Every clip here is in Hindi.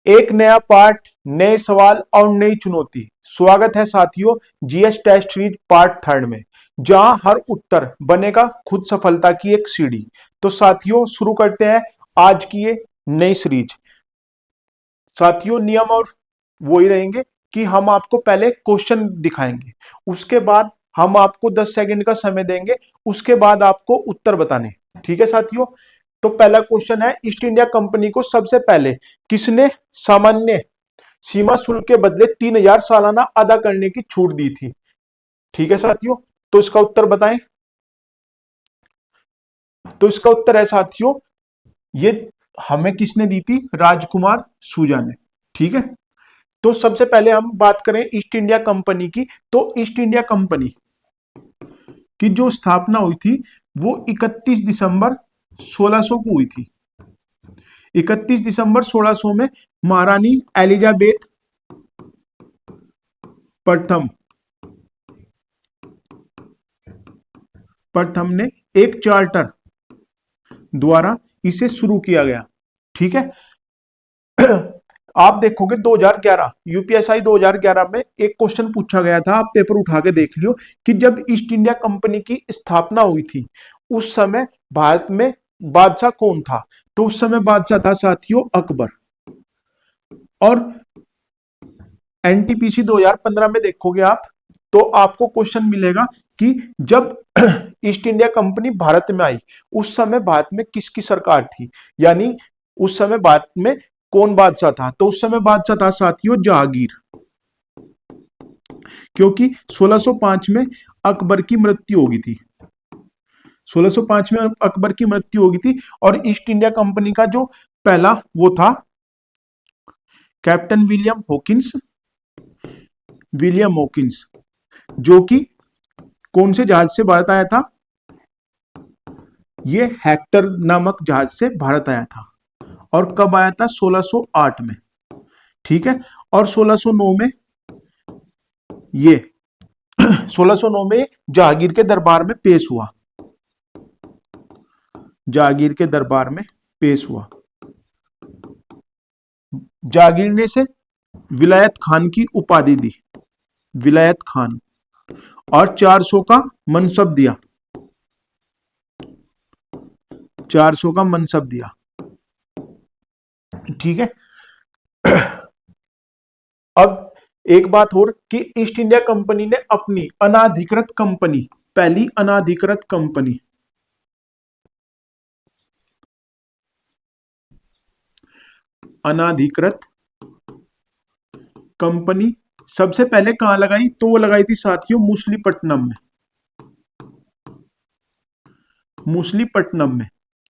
एक नया पार्ट, नए सवाल और नई चुनौती। स्वागत है साथियों GS test series part third में, जहां हर उत्तर बनेगा खुद सफलता की एक सीढ़ी। तो साथियों शुरू करते हैं आज की ये नई सीरीज। साथियों नियम और वो ही रहेंगे कि हम आपको पहले क्वेश्चन दिखाएंगे, उसके बाद हम आपको 10 सेकंड का समय देंगे, उसके बाद आपको उत्तर बताने। ठीक है साथियों। तो पहला क्वेश्चन है, ईस्ट इंडिया कंपनी को सबसे पहले किसने सामान्य सीमा शुल्क के बदले 3000 सालाना अदा करने की छूट दी थी? ठीक है साथियों, तो इसका उत्तर बताएं। तो इसका उत्तर है साथियों, ये हमें किसने दी थी? राजकुमार सुजा ने। ठीक है। तो सबसे पहले हम बात करें ईस्ट इंडिया कंपनी की। तो ईस्ट इंडिया कंपनी की जो स्थापना हुई थी वो 31 दिसंबर 1600 को हुई थी। 31 दिसंबर 1600 में महारानी एलिजाबेथ प्रथम ने एक चार्टर द्वारा इसे शुरू किया गया। ठीक है। आप देखोगे 2011 यूपीएसआई 2011 में एक क्वेश्चन पूछा गया था, आप पेपर उठा के देख लियो, कि जब ईस्ट इंडिया कंपनी की स्थापना हुई थी उस समय भारत में बादशाह कौन था? तो उस समय बादशाह था साथियों अकबर। और एनटीपीसी 2015 में देखोगे आप तो आपको क्वेश्चन मिलेगा कि जब ईस्ट इंडिया कंपनी भारत में आई उस समय भारत में किसकी सरकार थी, यानी उस समय भारत में कौन बादशाह था? तो उस समय बादशाह था साथियों जहांगीर, क्योंकि 1605 में अकबर की मृत्यु हो गई थी। 1605 में अकबर की मृत्यु हो गई थी। और ईस्ट इंडिया कंपनी का जो पहला वो था कैप्टन विलियम हॉकिंस, जो कि कौन से जहाज से भारत आया था? ये हेक्टर नामक जहाज से भारत आया था। और कब आया था? 1608 में। ठीक है। और 1609 में ये 1609 में जहांगीर के दरबार में पेश हुआ। जहांगीर के दरबार में पेश हुआ। जहांगीर ने से विलायत खान की उपाधि दी, विलायत खान, और 400 का मनसब दिया, 400 का मनसब दिया। ठीक है। अब एक बात और कि ईस्ट इंडिया कंपनी ने अपनी अनाधिकृत कंपनी, पहली अनाधिकृत कंपनी सबसे पहले कहां लगाई? तो वो लगाई थी साथियों मूसलीपट्टनम में, मूसलीपट्टनम में।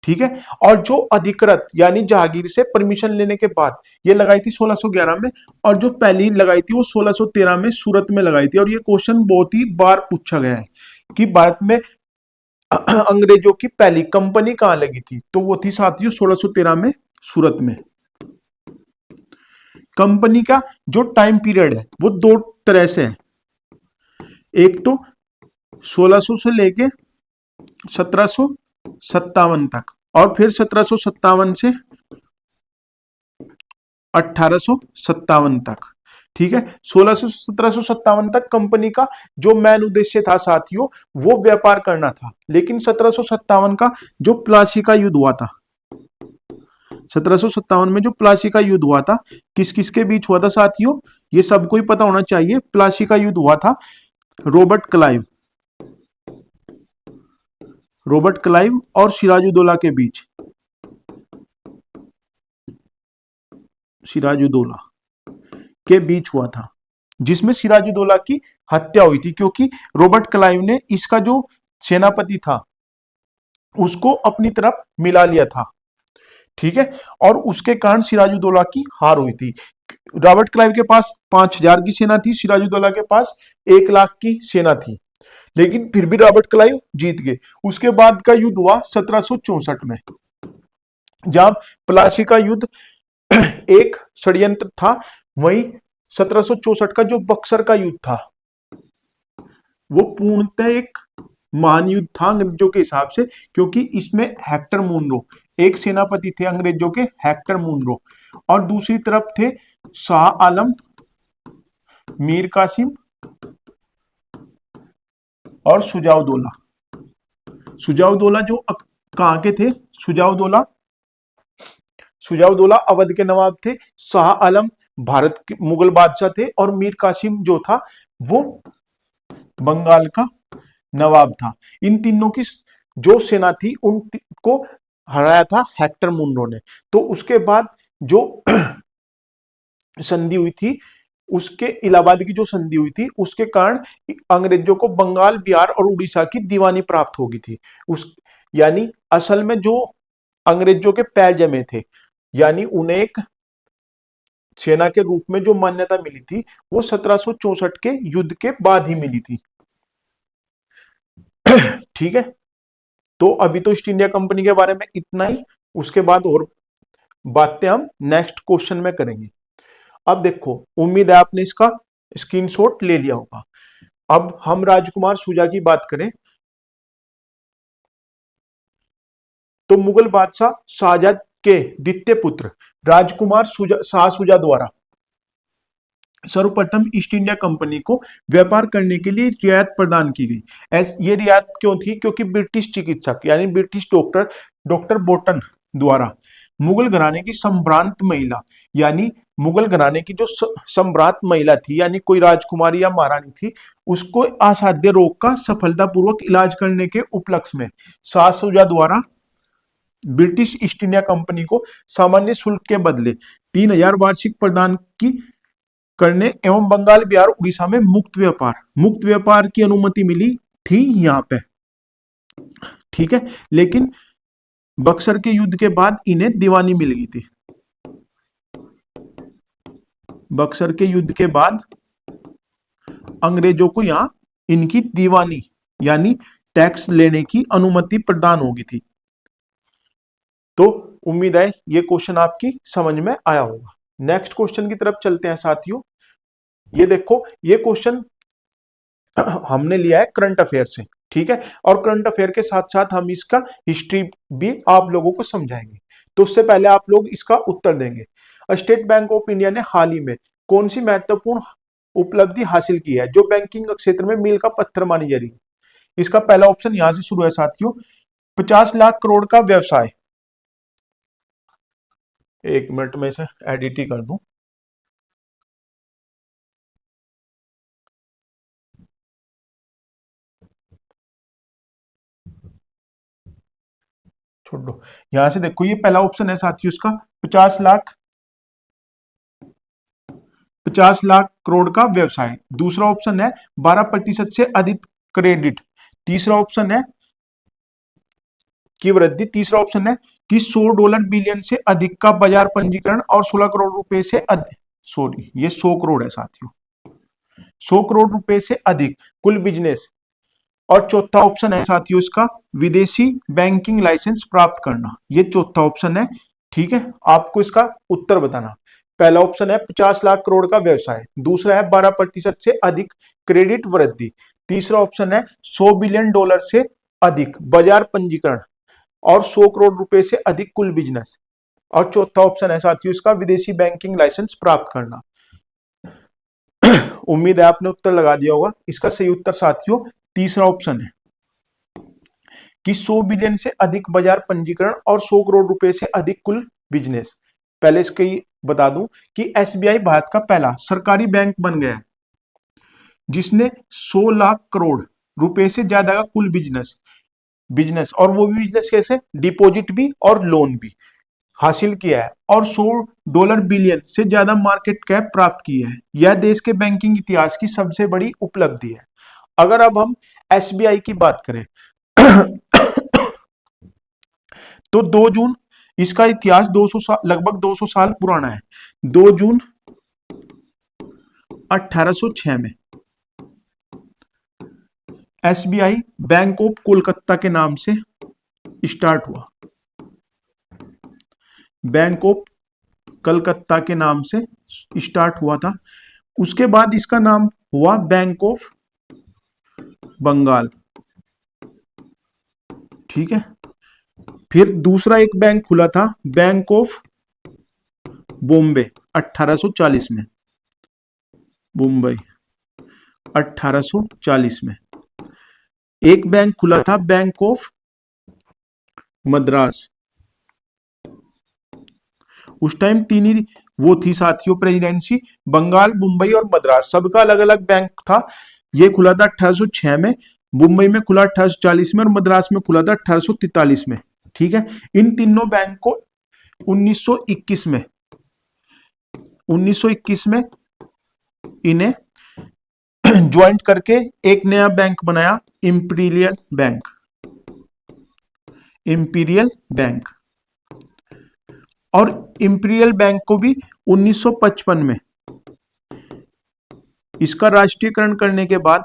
ठीक है। और जो अधिकृत यानी जहांगीर से परमिशन लेने के बाद ये लगाई थी 1611 में। और जो पहली लगाई थी वो 1613 में सूरत में लगाई थी। और ये क्वेश्चन बहुत ही बार पूछा गया है कि भारत में अंग्रेजों की पहली कंपनी कहां लगी थी? तो वो थी साथियों 1613 में सूरत में। कंपनी का जो टाइम पीरियड है वो दो तरह से है, एक तो 1600 से लेके 1757 तक, और फिर 1757 से 1857 तक। ठीक है। 1600 से 1757 तक कंपनी का जो मेन उद्देश्य था साथियों वो व्यापार करना था। लेकिन 1757 का जो प्लासी का युद्ध हुआ था, 1757 में जो प्लासी का युद्ध हुआ था, किस किस के बीच हुआ था साथियों? ये सबको ही पता होना चाहिए। प्लासी का युद्ध हुआ था रॉबर्ट क्लाइव और सिराजुद्दौला के बीच, सिराजुद्दौला के बीच हुआ था, जिसमें सिराजुद्दौला की हत्या हुई थी, क्योंकि रॉबर्ट क्लाइव ने इसका जो सेनापति था उसको अपनी तरफ मिला लिया था। ठीक है। और उसके कारण सिराजुद्दौला की हार हुई थी। रॉबर्ट क्लाइव के पास 5000 की सेना थी, सिराजुद्दौला के पास 1 लाख की सेना थी, लेकिन फिर भी रॉबर्ट क्लाइव जीत गए। उसके बाद का युद्ध हुआ 1764 में, जहां प्लासी का युद्ध एक षड्यंत्र था। वहीं 1764 का जो बक्सर का युद्ध था वो पूर्णतः एक महान युद्ध था अंग्रेजों के हिसाब से, क्योंकि इसमें हेक्टर मुनरो एक सेनापति थे अंग्रेजों के हेक्टर मुनरो, और दूसरी तरफ थे शाह आलम, मीर कासिम और सुजाउदौला। सुजाउदौला जो कहाँ के थे? सुजाउदौला अवध के नवाब थे, शाह आलम भारत के मुगल बादशाह थे, और मीर कासिम जो था वो बंगाल का नवाब था। इन तीनों की जो सेना थी उनको हराया था हेक्टर मुनरो ने। तो उसके बाद जो संधि हुई थी, उसके इलाहाबाद की जो संधि हुई थी उसके कारण अंग्रेजों को बंगाल, बिहार और उड़ीसा की दीवानी प्राप्त हो गई थी। उस यानी असल में जो अंग्रेजों के पैर जमे थे, यानी उन्हें एक सेना के रूप में जो मान्यता मिली थी वो 1764 के युद्ध के बाद ही मिली थी। ठीक है, तो अभी तो ईस्ट इंडिया कंपनी के बारे में इतना ही, उसके बाद और बातें हम नेक्स्ट क्वेश्चन में करेंगे। अब देखो, उम्मीद है आपने इसका स्क्रीनशॉट ले लिया होगा। अब हम राजकुमार शुजा की बात करें तो मुगल बादशाह शाहजहां के द्वितीय पुत्र राजकुमार शाह शुजा द्वारा सर्वप्रथम ईस्ट इंडिया कंपनी को व्यापार करने के लिए रियायत प्रदान की गई। ये रियायत क्यों थी? क्योंकि ब्रिटिश चिकित्सक यानी ब्रिटिश डॉक्टर बोटन द्वारा मुगल घराने की संभ्रांत महिला, यानी मुगल घराने की जो सम्राट महिला थी, यानी कोई राजकुमारी या महारानी थी, उसको असाध्य रोग का सफलतापूर्वक इलाज करने के उपलक्ष्य में शाह शुजा द्वारा ब्रिटिश ईस्ट इंडिया कंपनी को सामान्य शुल्क के बदले 3000 वार्षिक प्रदान की करने एवं बंगाल, बिहार, उड़ीसा में मुक्त व्यापार की अनुमति मिली थी यहां पे। ठीक है, लेकिन बक्सर के युद्ध के बाद इन्हें दीवानी मिल गई थी। बक्सर के युद्ध के बाद अंग्रेजों को यहां इनकी दीवानी यानी टैक्स लेने की अनुमति प्रदान होगी थी। तो उम्मीद है ये क्वेश्चन आपकी समझ में आया होगा। नेक्स्ट क्वेश्चन की तरफ चलते हैं साथियों। ये देखो, ये क्वेश्चन हमने लिया है करंट अफेयर से, ठीक है, और करंट अफेयर के साथ साथ हम इसका हिस्ट्री भी आप लोगों को समझाएंगे। तो उससे पहले आप लोग इसका उत्तर देंगे। स्टेट बैंक ऑफ इंडिया ने हाल ही में कौन सी महत्वपूर्ण उपलब्धि हासिल की है जो बैंकिंग क्षेत्र में मील का पत्थर मानी जा रही है? इसका पहला ऑप्शन यहां से शुरू है साथियों, 50 लाख करोड़ का व्यवसाय। एक मिनट में इसे एडिट ही कर दूं। छोड़ दो, यहां से देखो, ये पहला ऑप्शन है साथियों इसका 50 लाख करोड़ का व्यवसाय। दूसरा ऑप्शन है 12% से अधिक क्रेडिट। तीसरा ऑप्शन है की वृद्धि। तीसरा ऑप्शन है कि $100 बिलियन से अधिक का बाजार पंजीकरण और 16 करोड़ रुपए से अधिक, सॉरी ये 100 करोड़ है साथियों, 100 करोड़ रुपए से अधिक कुल बिजनेस। और चौथा ऑप्शन है साथियों इसका विदेशी बैंकिंग लाइसेंस प्राप्त करना। ये चौथा ऑप्शन है। ठीक है, आपको इसका उत्तर बताना। पहला ऑप्शन है 50 लाख करोड़ का व्यवसाय, दूसरा है 12% से अधिक क्रेडिट वृद्धि, तीसरा ऑप्शन है $100 बिलियन से अधिक बाजार पंजीकरण और 100 करोड़ रुपए से अधिक कुल बिजनेस, और चौथा ऑप्शन है साथियों इसका विदेशी बैंकिंग लाइसेंस प्राप्त करना। उम्मीद है आपने उत्तर लगा दिया होगा। इसका सही उत्तर साथियों तीसरा ऑप्शन है कि 100 बिलियन से अधिक बाजार पंजीकरण और 100 करोड़ रुपए से अधिक कुल बिजनेस। पहले इसके बता दूं कि एसबीआई भारत का पहला सरकारी बैंक बन गया है जिसने 100 लाख करोड़ रुपए से ज्यादा का कुल बिजनेस और वो भी बिजनेस कैसे, डिपॉजिट भी और लोन भी हासिल किया है, और $100 बिलियन से ज्यादा मार्केट कैप प्राप्त की है। यह देश के बैंकिंग इतिहास की सबसे बड़ी उपलब्धि है। अगर अब हम एसबीआई की बात करें तो 2 जून, इसका इतिहास 200 साल, लगभग 200 साल पुराना है। 2 जून 1806 में एसबीआई बैंक ऑफ कोलकाता के नाम से स्टार्ट हुआ। बैंक ऑफ कलकत्ता के नाम से स्टार्ट हुआ था। उसके बाद इसका नाम हुआ बैंक ऑफ बंगाल। ठीक है, फिर दूसरा एक बैंक खुला था, बैंक ऑफ बॉम्बे 1840 में, मुंबई 1840 में। एक बैंक खुला था बैंक ऑफ मद्रास, उस टाइम तीन ही वो थी साथियों प्रेसिडेंसी, बंगाल, मुंबई और मद्रास, सबका अलग अलग बैंक था। ये खुला था 1806 में, मुंबई में खुला 1840 में और मद्रास में खुला था 1843 में। ठीक है, इन तीनों बैंक को 1921 में 1921 में इन्हें ज्वाइंट करके एक नया बैंक बनाया, इंपीरियल बैंक, इंपीरियल बैंक। और इंपीरियल बैंक को भी 1955 में इसका राष्ट्रीयकरण करने के बाद,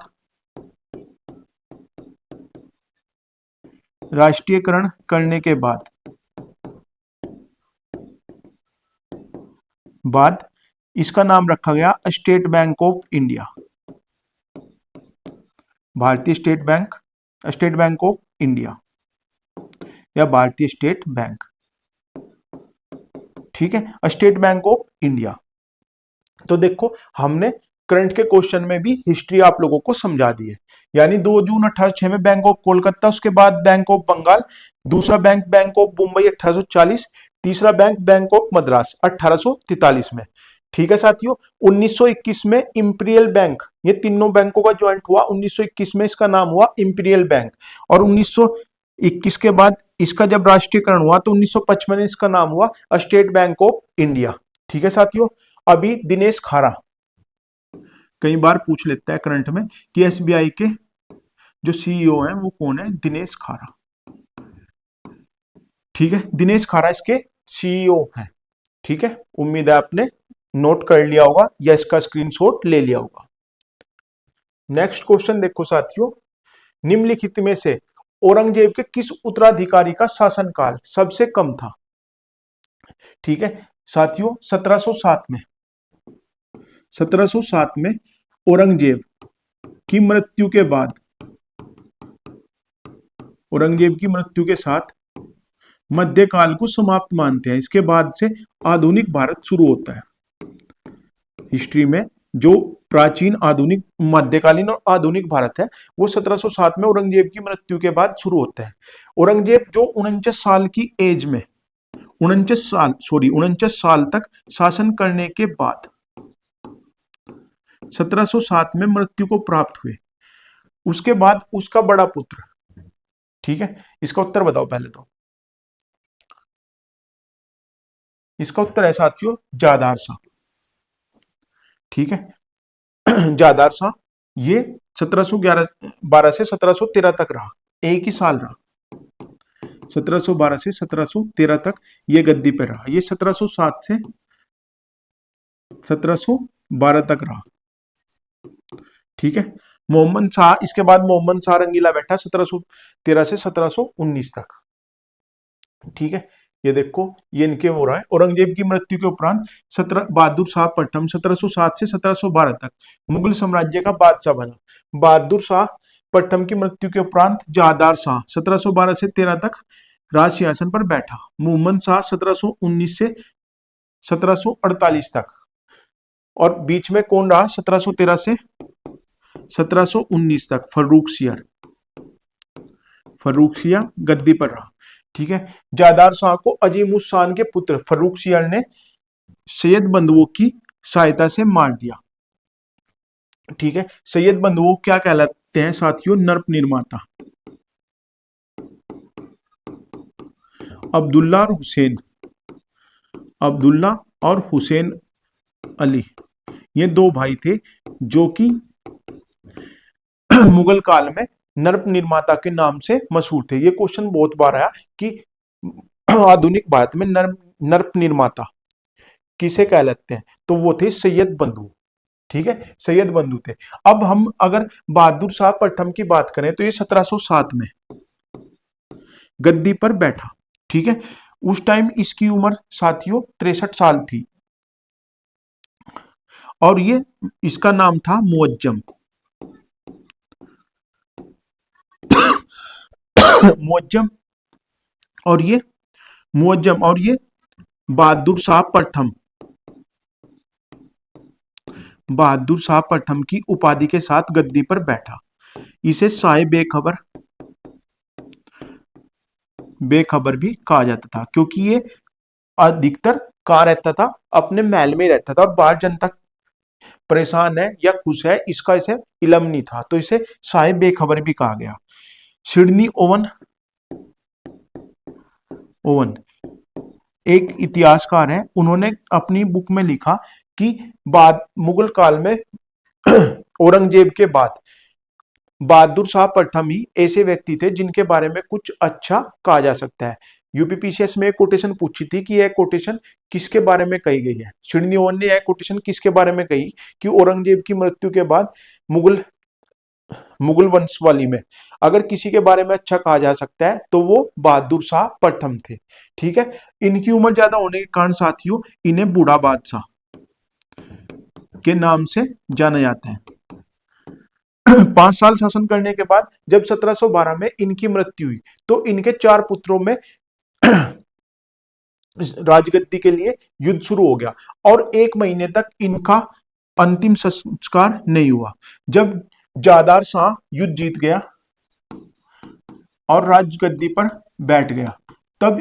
राष्ट्रीयकरण करने के बाद इसका नाम रखा गया स्टेट बैंक ऑफ इंडिया, भारतीय state bank, state bank of India या भारतीय स्टेट बैंक। ठीक है, स्टेट बैंक ऑफ इंडिया। तो देखो हमने करंट के क्वेश्चन में भी हिस्ट्री आप लोगों को समझा दी है। यानी 2 जून 1806 में बैंक ऑफ कोलकाता, उसके बाद बैंक ऑफ बंगाल, दूसरा बैंक बैंक ऑफ मुंबई 1840, तीसरा बैंक बैंक ऑफ मद्रास 1843 में। ठीक है साथियों, 1921 में इंपीरियल बैंक, ये तीनों बैंकों का ज्वाइंट हुआ 1921 में, इसका नाम हुआ इंपीरियल बैंक। और 1921 के बाद इसका जब राष्ट्रीयकरण हुआ तो 1955 में इसका नाम हुआ स्टेट बैंक ऑफ इंडिया। ठीक है साथियों, अभी दिनेश खारा कई बार पूछ लेता है करंट में कि एसबीआई के जो सीईओ हैं वो कौन है, दिनेश खारा। ठीक है, दिनेश खारा इसके सीईओ हैं। ठीक है, उम्मीद है आपने नोट कर लिया होगा या इसका स्क्रीनशॉट ले लिया होगा। नेक्स्ट क्वेश्चन देखो साथियों, निम्नलिखित में से औरंगजेब के किस उत्तराधिकारी का शासनकाल सबसे कम था? ठीक है साथियों, 1707 में, 1707 में औरंगजेब की मृत्यु के बाद, औरंगजेब की मृत्यु के साथ मध्यकाल को समाप्त मानते हैं। इसके बाद से आधुनिक भारत शुरू होता है। हिस्ट्री में जो प्राचीन, आधुनिक, मध्यकालीन और आधुनिक भारत है वो 1707 में औरंगजेब की मृत्यु के बाद शुरू होता है। औरंगजेब जो 49 साल की एज में 49 साल तक शासन करने के बाद 1707 में मृत्यु को प्राप्त हुए। उसके बाद उसका बड़ा पुत्र, ठीक है, इसका उत्तर बताओ पहले तो। इसका उत्तर है साथियों जादार शाह। ठीक है, जादार शाह ये 1712 से 1713 तक रहा, एक ही साल रहा। 1712 से 1713 तक ये गद्दी पे रहा। ये 1707 से 1712 तक रहा। ठीक है, मोहम्मद शाह, इसके बाद मोहम्मद शाह रंगीला बैठा 1713 से 1719 तक। ठीक है, ये देखो ये इनके हो रहा है। औरंगजेब की मृत्यु के उपरांत बहादुर शाह प्रथम 1707 से 1712 तक मुगल साम्राज्य का बादशाह बना। बहादुर शाह प्रथम की मृत्यु के उपरांत जहादार शाह 1712 से 13 तक राज सिंहासन पर बैठा। मोहम्मद शाह 1719 से 1748 तक, और बीच में कौन रहा 1713 से 1719 तक? फर्रुख सियाह गद्दी पर रहा। ठीक है, जादार शाह को अजीमुस शान के पुत्र फर्रुख सियाह ने सैयद बंधुओं की सहायता से मार दिया। ठीक है, सैयद बंधुओं क्या कहलाते हैं साथियों? नर्प निर्माता। अब्दुल्ला और हुसैन अली, ये दो भाई थे जो कि मुगल काल में नर्प निर्माता के नाम से मशहूर थे। ये क्वेश्चन बहुत बार आया कि आधुनिक भारत में नर्प निर्माता किसे कहलाते हैं, तो वो थे सैयद बंधु। ठीक है, सैयद बंधु थे। अब हम अगर बहादुर शाह प्रथम की बात करें तो ये 1707 में गद्दी पर बैठा। ठीक है, उस टाइम इसकी उम्र साथियों 63 साल थी और ये इसका नाम था मुअज्जम। मुअज्जम और ये मुअज्जम, और ये बहादुर शाह प्रथम, बहादुर शाह प्रथम की उपाधि के साथ गद्दी पर बैठा। इसे शाह बेखबर, बेखबर भी कहा जाता था, क्योंकि ये अधिकतर कहाँ रहता था, अपने महल में रहता था, और बाहर जनता परेशान है या खुश है इसका इसे इलम नहीं था, तो इसे शाह बेखबर भी कहा गया। सिडनी ओवन, ओवन एक इतिहासकार है, उन्होंने अपनी बुक में लिखा कि बाद मुगल काल में औरंगजेब के बाद बहादुर शाह प्रथम ही ऐसे व्यक्ति थे जिनके बारे में कुछ अच्छा कहा जा सकता है। यूपीपीसीएस में एक कोटेशन पूछी थी कि यह कोटेशन किसके बारे में कही गई है। सिडनी ओवन ने यह कोटेशन किसके बारे में कही कि औरंगजेब की मृत्यु के बाद मुगल मुगल वंशवाली में अगर किसी के बारे में अच्छा कहा जा सकता है तो वो बहादुर शाह प्रथम थे। ठीक है, इनकी उम्र ज्यादा होने के कारण साथियों इन्हें बूढ़ा बादशाह के नाम से जाना जाता है। 5 साल शासन करने के बाद जब 1712 में इनकी मृत्यु हुई तो इनके 4 पुत्रों में राजगद्दी के लिए युद्ध शुरू हो गया और 1 महीने तक इनका अंतिम संस्कार नहीं हुआ। जब जादार शाह युद्ध जीत गया और राजगद्दी पर बैठ गया तब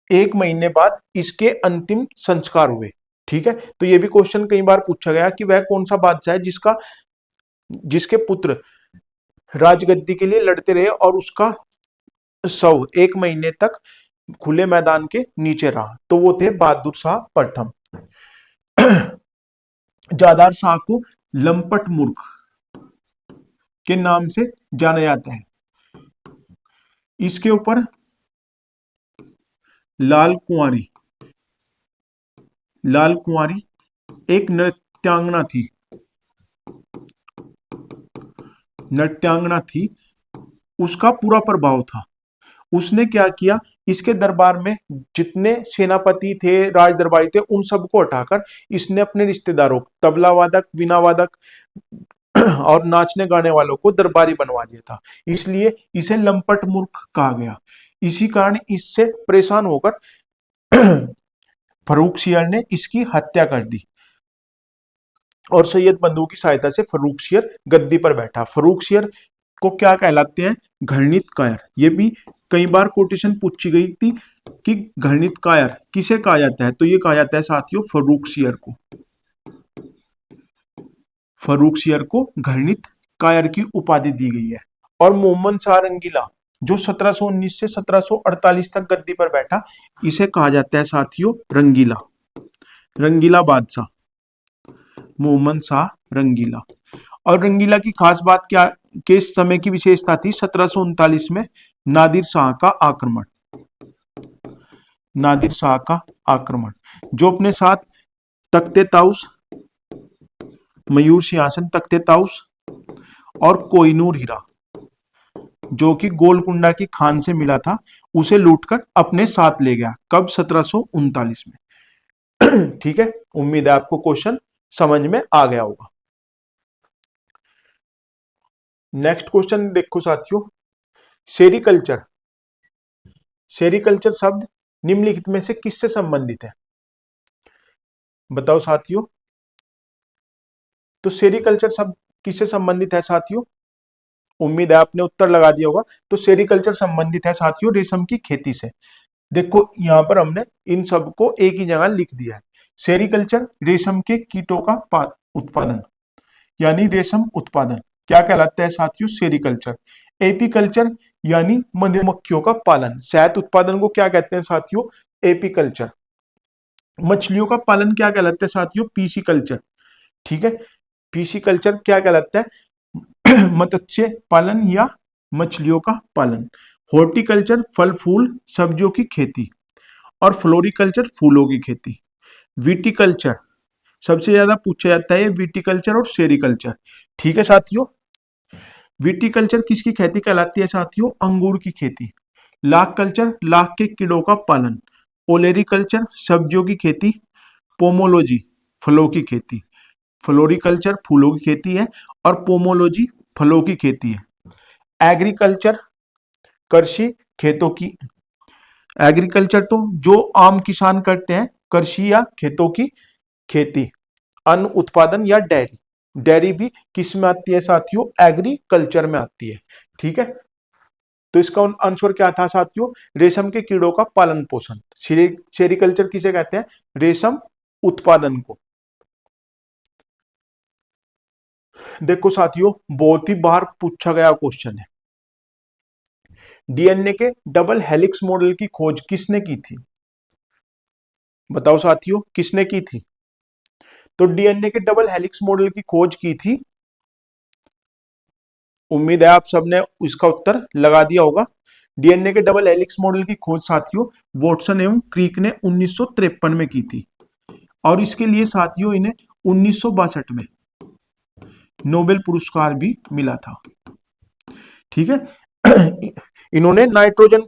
1 महीने बाद इसके अंतिम संस्कार हुए। ठीक है, तो ये भी क्वेश्चन कई बार पूछा गया कि वह कौन सा बादशाह है जिसके पुत्र राजगद्दी के लिए लड़ते रहे और उसका शव 1 महीने तक खुले मैदान के नीचे रहा, तो वो थे बहादुर शाह प्रथम। जादार शाह को लंपट मूर्ख के नाम से जाना जाता है। इसके ऊपर लाल कुंवारी एक नृत्यांगना थी, उसका पूरा प्रभाव था। उसने क्या किया, इसके दरबार में जितने सेनापति थे, राज दरबारी थे, उन सबको हटाकर इसने अपने रिश्तेदारों तबला वादक, वीणा वादक और नाचने गाने वालों को दरबारी बनवा दिया था, इसलिए इसे लंपट मूर्ख कहा गया। इसी कारण इससे परेशान होकर फर्रुखसियर ने इसकी हत्या कर दी और सैयद बंधु की सहायता से फर्रुखसियर गद्दी पर बैठा। फर्रुखसियर को क्या कहलाते हैं, घृणित कायर। ये भी कई बार कोटेशन पूछी गई थी कि घृणित कायर किसे कहा जाता है, तो ये कहा जाता है साथियों फर्रुखसियर को। फर्रुखसियर को घृणित कायर की उपाधि दी गई है। और मोहम्मद शाह रंगीला जो 1719 से 1748 तक गद्दी पर बैठा, इसे कहा जाता है साथियों रंगीला बादशाह, मोहम्मद शाह रंगीला। और रंगीला की खास बात क्या के समय की विशेषता थी, 1739 में नादिर शाह का आक्रमण जो अपने साथ तख्ते ताउस, मयूर सिंहासन, तख्ते ताउस और कोहिनूर हीरा जो कि गोलकुंडा की खान से मिला था, उसे लूटकर अपने साथ ले गया। कब, 1739 में। ठीक है, उम्मीद है आपको क्वेश्चन समझ में आ गया होगा। नेक्स्ट क्वेश्चन देखो साथियों, सेरिकल्चर। सेरिकल्चर शब्द निम्नलिखित में से किससे संबंधित है, बताओ साथियों। तो सेरिकल्चर शब्द किससे संबंधित है साथियों, उम्मीद है आपने उत्तर लगा दिया होगा। तो सेरिकल्चर संबंधित है साथियों रेशम की खेती से। देखो यहां पर हमने इन सबको एक ही जगह लिख दिया है। सेरिकल्चर रेशम के कीटों का उत्पादन यानी रेशम उत्पादन क्या कहलाता है साथियों, सेरिकल्चर। एपीकल्चर यानी मधुमक्खियों का पालन, शहद उत्पादन को क्या कहते हैं साथियों, एपीकल्चर। मछलियों का पालन क्या कहलाता है साथियों, पीसीकल्चर। ठीक है, पीसीकल्चर क्या कहलाता है, मत्स्य पालन या मछलियों का पालन। हॉर्टिकल्चर फल फूल सब्जियों की खेती और फ्लोरिकल्चर फूलों की खेती। विटिकल्चर सबसे ज्यादा पूछा जाता है, विटिकल्चर और सेरिकल्चर। ठीक है साथियों, विटिकल्चर किसकी खेती कहलाती है साथियों, अंगूर की खेती। लाख कल्चर लाख के कीड़ों का पालन। ओलेरिकल्चर सब्जियों की खेती। पोमोलॉजी फलों की खेती। फ्लोरिकल्चर फूलों की खेती है और पोमोलॉजी फलों की खेती है। एग्रीकल्चर कृषि खेतों की, एग्रीकल्चर तो जो आम किसान करते हैं, कृषि या खेतों की खेती। अन्न उत्पादन या डेयरी, डेयरी भी किस में आती है साथियों, एग्रीकल्चर में आती है। ठीक है, तो इसका आंसर क्या था साथियों, रेशम के कीड़ों का पालन पोषण। सेरिकल्चर किसे कहते हैं, रेशम उत्पादन को। देखो साथियों, बहुत ही बार पूछा गया क्वेश्चन है, डीएनए के डबल हेलिक्स मॉडल की खोज किसने की थी, बताओ साथियों किसने की थी। तो डीएनए के डबल हेलिक्स मॉडल की खोज की थी, उम्मीद है आप सबने इसका उत्तर लगा दिया होगा। डीएनए के डबल हेलिक्स मॉडल की खोज साथियों वॉटसन एवं क्रीक ने 1953 में की थी, और इसके लिए साथियों इन्हें 1962 में नोबेल पुरस्कार भी मिला था। ठीक है, इन्होंने नाइट्रोजन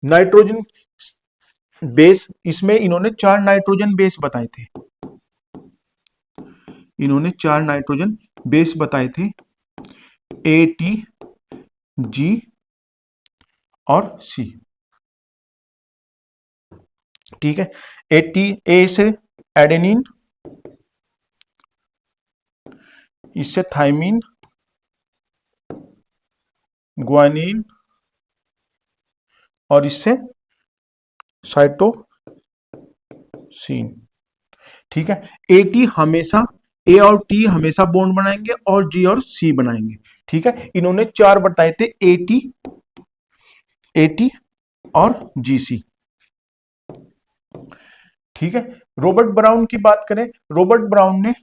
नाइट्रोजन बेस, इसमें इन्होंने 4 नाइट्रोजन बेस बताए थे, इन्होंने 4 नाइट्रोजन बेस बताए थे, ए, टी, जी और सी। ठीक है, ए से एडेनिन, इससे थाइमिन, ग्वानिन और इससे साइटोसिन। ठीक है, ए हमेशा ए और टी हमेशा बॉन्ड बनाएंगे और जी और सी बनाएंगे। ठीक है, इन्होंने 4 बताए थे, ए टी और जीसी। ठीक है, रॉबर्ट ब्राउन की बात करें, रॉबर्ट ब्राउन ने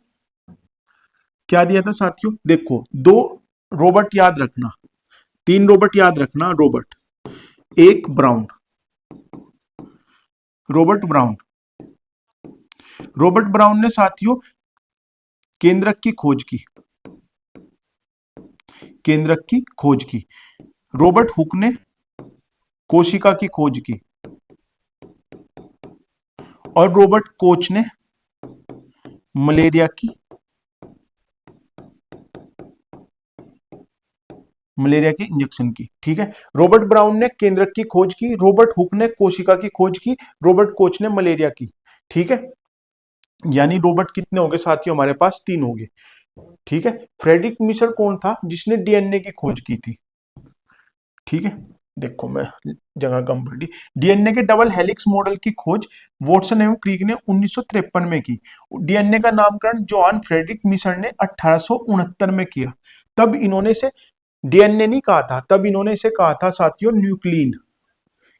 क्या दिया था साथियों, देखो 2 रॉबर्ट याद रखना, 3 रॉबर्ट याद रखना, रॉबर्ट, एक brown, Robert brown. Robert brown ने साथियों केंद्रक की खोज की, केंद्रक की खोज की। रॉबर्ट हुक ने कोशिका की खोज की, और रॉबर्ट कोच ने मलेरिया की इंजेक्शन की। ठीक है, रॉबर्ट ब्राउन ने केंद्रक की खोज की, रॉबर्ट हुक ने कोशिका की खोज की, रॉबर्ट कोच ने मलेरिया की। ठीक है, यानी रॉबर्ट कितने हो गए साथियों, हमारे पास 3 हो गए। ठीक है, फ्रेडरिक मिशर कौन था जिसने डीएनए की खोज की थी। ठीक है, देखो मैं जगह कम पड़ दी। डीएनए के डबल हेलिक्स मॉडल की खोज वॉटसन एवं क्रीक ने 1953 में की। डीएनए का नामकरण जॉन फ्रेडरिक मिशर ने 1869 में किया। तब इन्होंने इसे डीएनए नहीं कहा था, तब इन्होंने इसे कहा था साथियों न्यूक्लिन।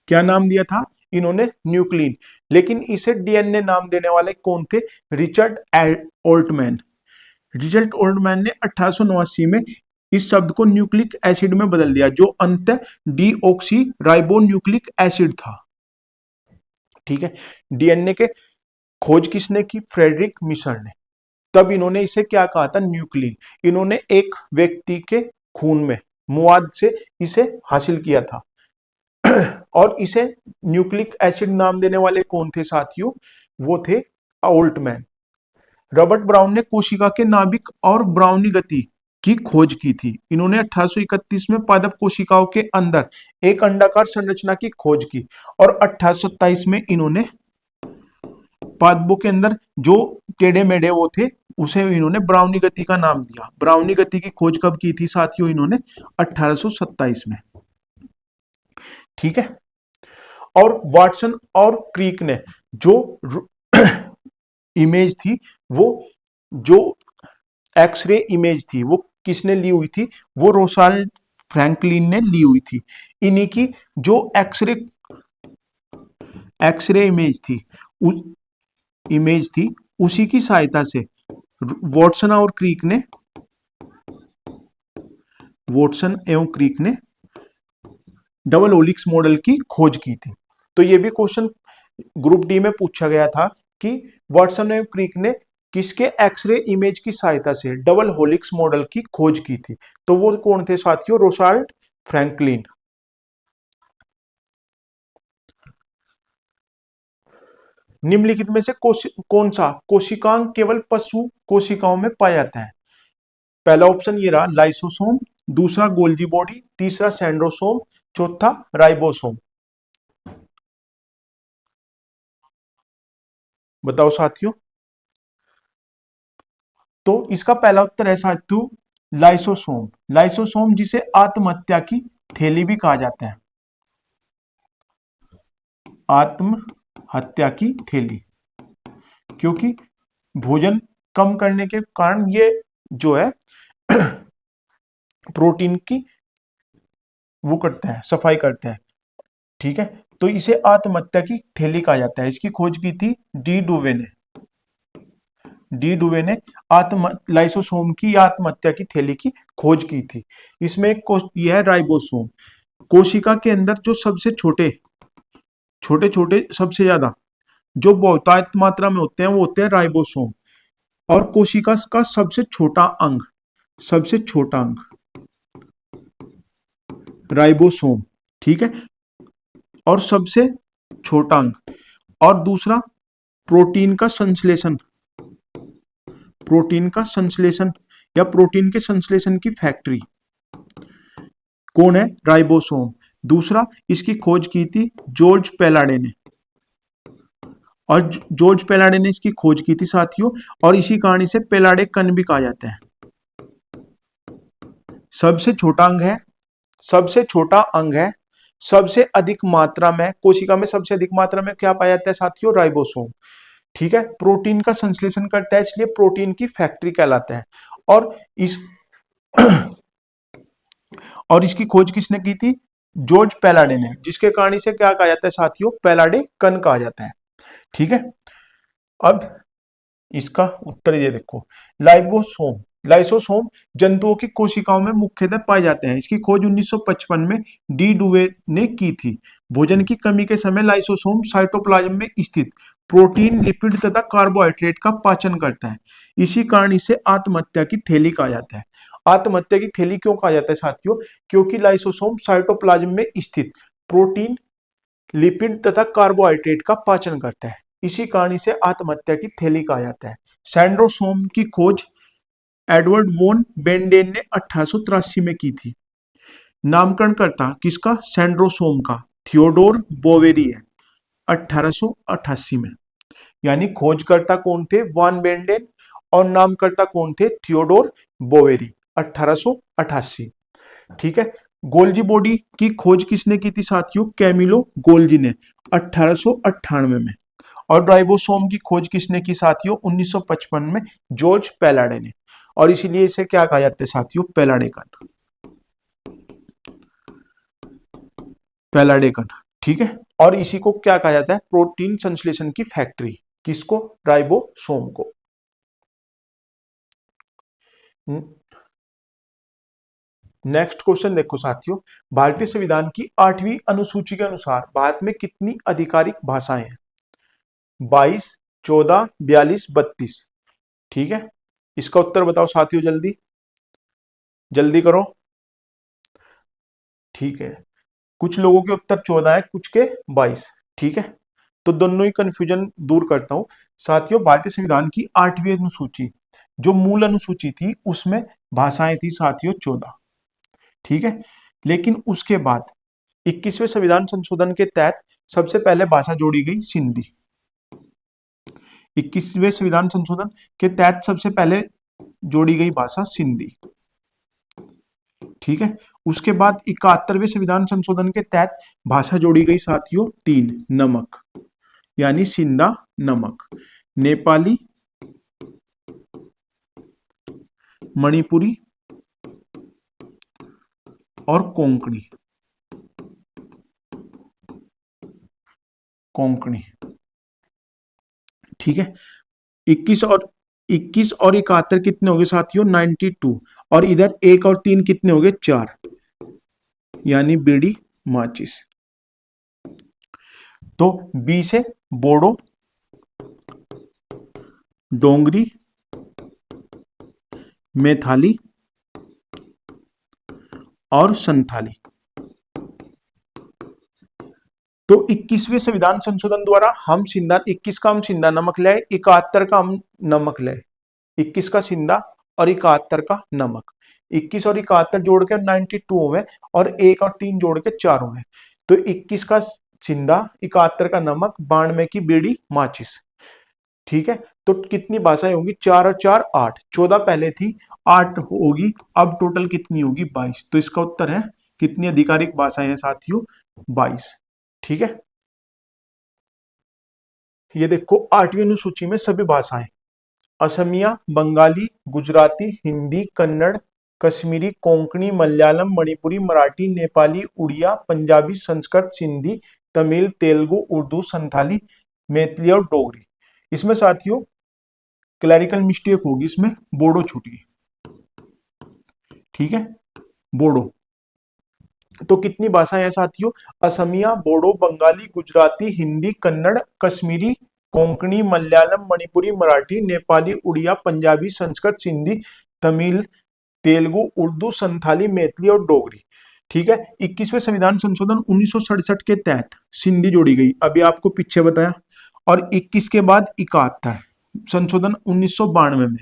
क्या नाम दिया था इन्होंने, न्यूक्लिन। लेकिन इसे डीएनए नाम देने वाले कौन थे, रिचर्ड ओल्टमैन। रिचर्ड ओल्टमैन ने 1889 में इस शब्द को न्यूक्लिक एसिड में बदल दिया, जो अंत डीऑक्सी राइबो न्यूक्लिक एसिड था। ठीक है, डीएनए के खोज किसने की, फ्रेडरिक मिशर ने। तब इन्होंने इसे क्या कहा था, न्यूक्लिन। इन्होंने एक व्यक्ति के खून में मुआद से इसे हासिल किया था, और इसे न्यूक्लिक एसिड नाम देने वाले कौन थे साथियों, वो थे ओल्टमैन। रॉबर्ट ब्राउन ने कोशिका के नाभिक और ब्राउनी गति की खोज की थी। इन्होंने 1831 में पादप कोशिकाओं के अंदर एक अंडाकार संरचना की खोज की, और 1827 में इन्होंने पादपों के अंदर जो टेढ़े मेढ़े वो थे उसे इन्होंने ब्राउनी गति का नाम दिया। ब्राउनी गति की खोज कब की थी साथियों, इन्होंने 1827 में। ठीक है, और वाटसन और क्रीक ने जो इमेज थी, वो जो एक्सरे इमेज थी, वो किसने ली हुई थी, वो रोसाल्ड फ्रैंकलिन ने ली हुई थी। इन्हीं की जो एक्सरे इमेज थी उसी की सहायता से वाटसन एवं क्रीक ने डबल ओलिक्स मॉडल की खोज की थी। तो ये भी क्वेश्चन ग्रुप डी में पूछा गया था कि वाटसन एवं क्रीक ने किसके एक्सरे इमेज की सहायता से डबल हेलिक्स मॉडल की खोज की थी। तो वो कौन थे साथियों, रोसाल्ड फ्रैंकलिन। निम्नलिखित में से कौन सा कोशिकांग केवल पशु कोशिकाओं में पाया जाता है। पहला ऑप्शन ये रहा लाइसोसोम, दूसरा गोल्गी बॉडी, तीसरा सेंड्रोसोम, चौथा राइबोसोम। बताओ साथियों। तो इसका पहला उत्तर है साथियों लाइसोसोम। लाइसोसोम जिसे आत्महत्या की थैली भी कहा जाता है, आत्महत्या की थैली, क्योंकि भोजन कम करने के कारण ये जो है प्रोटीन की वो करता है, सफाई करता है। ठीक है, तो इसे आत्महत्या की थैली कहा जाता है। इसकी खोज की थी डी डुवे ने। डी डुवे ने आत्म लाइसोसोम की आत्महत्या की थैली की खोज की थी। इसमें एक यह है राइबोसोम। कोशिका के अंदर जो सबसे छोटे छोटे छोटे सबसे ज्यादा जो बहुतायत मात्रा में होते हैं वो होते हैं राइबोसोम। और कोशिका का सबसे छोटा अंग राइबोसोम। ठीक है, और सबसे छोटा अंग। और दूसरा प्रोटीन का संश्लेषण, प्रोटीन का संश्लेषण या प्रोटीन के संश्लेषण की फैक्ट्री कौन है? राइबोसोम। दूसरा इसकी खोज की थी जॉर्ज पेलाडे ने। और जॉर्ज पेलाडे ने इसकी खोज की थी साथियों, और इसी कहानी से पेलाडे कण भी कहा जाता है। सबसे छोटा अंग है, सबसे छोटा अंग है, सबसे अधिक मात्रा में कोशिका में सबसे अधिक मात्रा में क्या पाया जाता है साथियों? राइबोसोम। ठीक है, प्रोटीन का संश्लेषण करता है, इसलिए प्रोटीन की फैक्ट्री कहलाता है। और इस और इसकी खोज किसने की थी? जॉर्ज पेलाडे ने, जिसके कारण इसे क्या कहा जाता है साथियों? पेलाडे कण कहा जाता है। ठीक है, अब इसका उत्तर ये देखो। लाइबोसोम, लाइसोसोम जंतुओं की कोशिकाओं में मुख्यतः पाए जाते हैं। इसकी खोज 1955 में डी डुवे ने की थी। भोजन की कमी के समय लाइसोसोम साइटोप्लाज्म में स्थित प्रोटीन, लिपिड तथा कार्बोहाइड्रेट का पाचन करता है। इसी कारण इसे आत्महत्या की थैली कहा जाता है। आत्महत्या की थैली क्यों कहा जाता है साथियों? क्योंकि लाइसोसोम साइटोप्लाज्म में स्थित प्रोटीन, लिपिड तथा कार्बोहाइड्रेट का पाचन करता है। इसी कारण इसे आत्महत्या की थैली कहा जाता है। सेंड्रोसोम की खोज एडवर्ड वोन बेंडेन ने 1883 में की थी। नामकरण करता किसका? सेंड्रोसोम का थियोडोर बोवेरी है 1888 में। यानी खोजकर्ता कौन थे? वॉन बेंडेन, और नामकर्ता कौन थे? Theodor Boveri 1888। ठीक है, गोल्जी बॉडी की खोज किसने की थी साथियों? कैमिलो गोल्जी ने 1898 में। और राइबोसोम की खोज किसने की साथियों? 1955 में जॉर्ज पेलाडे ने। और इसीलिए इसे क्या कहा जाता है साथियों? पेलाडे कण, पेलाडे कण। ठीक है, और इसी को क्या कहा जाता है? प्रोटीन संश्लेषण की फैक्ट्री। किसको? राइबोसोम को। नेक्स्ट क्वेश्चन देखो साथियों। भारतीय संविधान की 8वीं अनुसूची के अनुसार भारत में कितनी आधिकारिक भाषाएं हैं? 22, 14, 42, 32। ठीक है, इसका उत्तर बताओ साथियों, जल्दी जल्दी करो। ठीक है, कुछ लोगों के उत्तर 14 है, कुछ के 22। ठीक है, तो दोनों ही कंफ्यूजन दूर करता हूं साथियों। भारतीय संविधान की 8वीं अनुसूची, जो मूल अनुसूची थी, उसमें भाषाएं थी साथियों 14। ठीक है, लेकिन उसके बाद 21वें संविधान संशोधन के तहत सबसे पहले भाषा जोड़ी गई सिंधी। 21वें संविधान संशोधन के तहत सबसे पहले जोड़ी गई भाषा सिंधी। ठीक है, उसके बाद 71वें संविधान संशोधन के तहत भाषा जोड़ी गई साथियों 3, नमक, यानी सिंधा नमक, नेपाली, मणिपुरी और कोंकणी। कोंकणी। ठीक है, 21 और 71 कितने हो गए साथियों? 92। और इधर 1 और 3 कितने हो गए? 4, यानी बीड़ी माचिस। तो बी से बोडो, डोंगरी, मैथाली और संथाली। तो 21वें संविधान संशोधन द्वारा हम सिंधा, 21 का हम सिंधा नमक ले, 71 का हम नमक ले, 21 का सिंधा और 71 का नमक। 21 और 71 जोड़ के 92 हुए और 1 और 3 जोड़ के 4 हुए। तो 21 का जिंदा, 71 का नमक, 92 की बीड़ी माचिस। ठीक है, तो कितनी भाषाएं होंगी? 4 और 4 8, 14 पहले थी, 8 होगी, अब टोटल कितनी होगी? 22। तो इसका उत्तर है कितनी आधिकारिक भाषाएं हैं साथियों? 22। ठीक है, ये देखो 8वीं अनुसूची में सभी भाषाएं, असमिया, बंगाली, गुजराती, हिंदी, कन्नड़, कश्मीरी, कोंकणी, मलयालम, मणिपुरी, मराठी, नेपाली, उड़िया, पंजाबी, संस्कृत, सिंधी, तमिल, तेलुगु, उर्दू, संथाली, मैथिली और डोगरी। इसमें साथियों क्लैरिकल मिस्टेक होगी, इसमें बोडो छूटी। ठीक है, बोडो। तो कितनी भाषाएं हैं साथियों? असमिया, बोडो, बंगाली, गुजराती, हिंदी, कन्नड़, कश्मीरी, कोंकणी, मलयालम, मणिपुरी, मराठी, नेपाली, उड़िया, पंजाबी, संस्कृत, सिंधी, तमिल, तेलुगु, उर्दू, संथाली, मैथिली और डोगरी। ठीक है, 21वें संविधान संशोधन 1967 के तहत सिंधी जोड़ी गई, अभी आपको पीछे बताया। और 21 के बाद 71 संशोधन 1992 में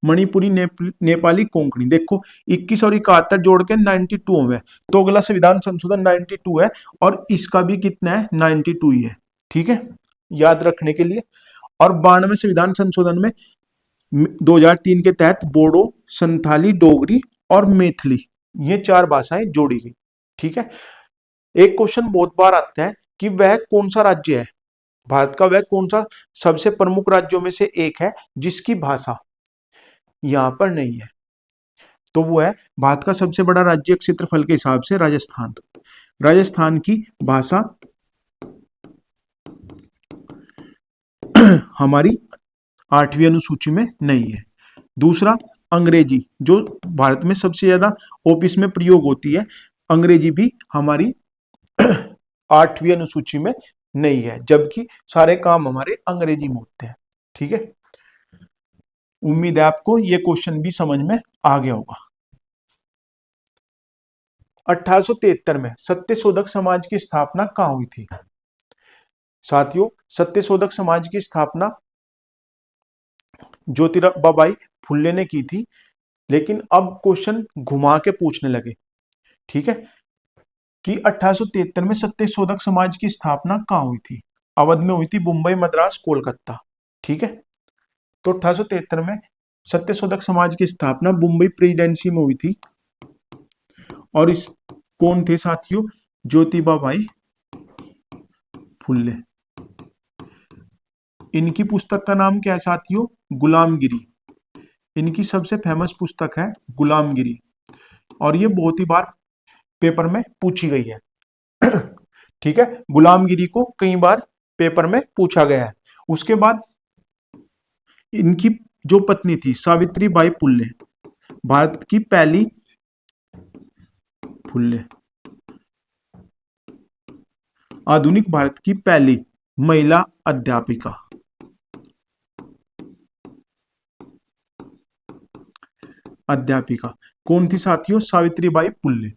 मणिपुरी, नेपाली, कोंकणी। देखो 21 और 71 जोड़ के 92 में, तो अगला संविधान संशोधन 92 है और इसका भी कितना है? 92 ही है। ठीक है, याद रखने के लिए। और 92 संविधान संशोधन में 2003 के तहत बोडो, संथाली, डोगरी और मैथिली, ये 4 भाषाएं जोड़ी गई। ठीक है, एक क्वेश्चन बहुत बार आता है कि वह कौन सा राज्य है, भारत का वह कौन सा सबसे प्रमुख राज्यों में से एक है जिसकी भाषा यहां पर नहीं है? तो वो है भारत का सबसे बड़ा राज्य क्षेत्रफल के हिसाब से राजस्थान। राजस्थान की भाषा हमारी 8वीं अनुसूची में नहीं है। दूसरा अंग्रेजी, जो भारत में सबसे ज्यादा ऑफिस में प्रयोग होती है, अंग्रेजी भी हमारी 8वीं अनुसूची में नहीं है, जबकि सारे काम हमारे अंग्रेजी में होते हैं। ठीक है, उम्मीद है आपको ये क्वेश्चन भी समझ में आ गया होगा। 1873 में सत्यशोधक समाज की स्थापना कहां हुई थी? साथियों सत्यशोधक समाज की स्थापना ज्योतिबा बाई फुल्ले ने की थी, लेकिन अब क्वेश्चन घुमा के पूछने लगे। ठीक है, कि 1873 में सत्यशोधक समाज की स्थापना कहां हुई थी? अवध में हुई थी, मुंबई, मद्रास, कोलकाता। ठीक है, तो 1873 में सत्यशोधक समाज की स्थापना मुंबई प्रेसिडेंसी में हुई थी। और इस कौन थे साथियों? ज्योतिबा बाई फुल्ले। इनकी पुस्तक का नाम क्या है साथियों? गुलामगिरी। इनकी सबसे फेमस पुस्तक है गुलामगिरी, और ये बहुत ही बार पेपर में पूछी गई है। ठीक है, गुलामगिरी को कई बार पेपर में पूछा गया है। उसके बाद इनकी जो पत्नी थी सावित्री बाई फुल्ले, भारत की पहली फुल्ले, आधुनिक भारत की पहली महिला अध्यापिका। अध्यापिका कौन थी साथियों? सावित्री बाई फुल्ले।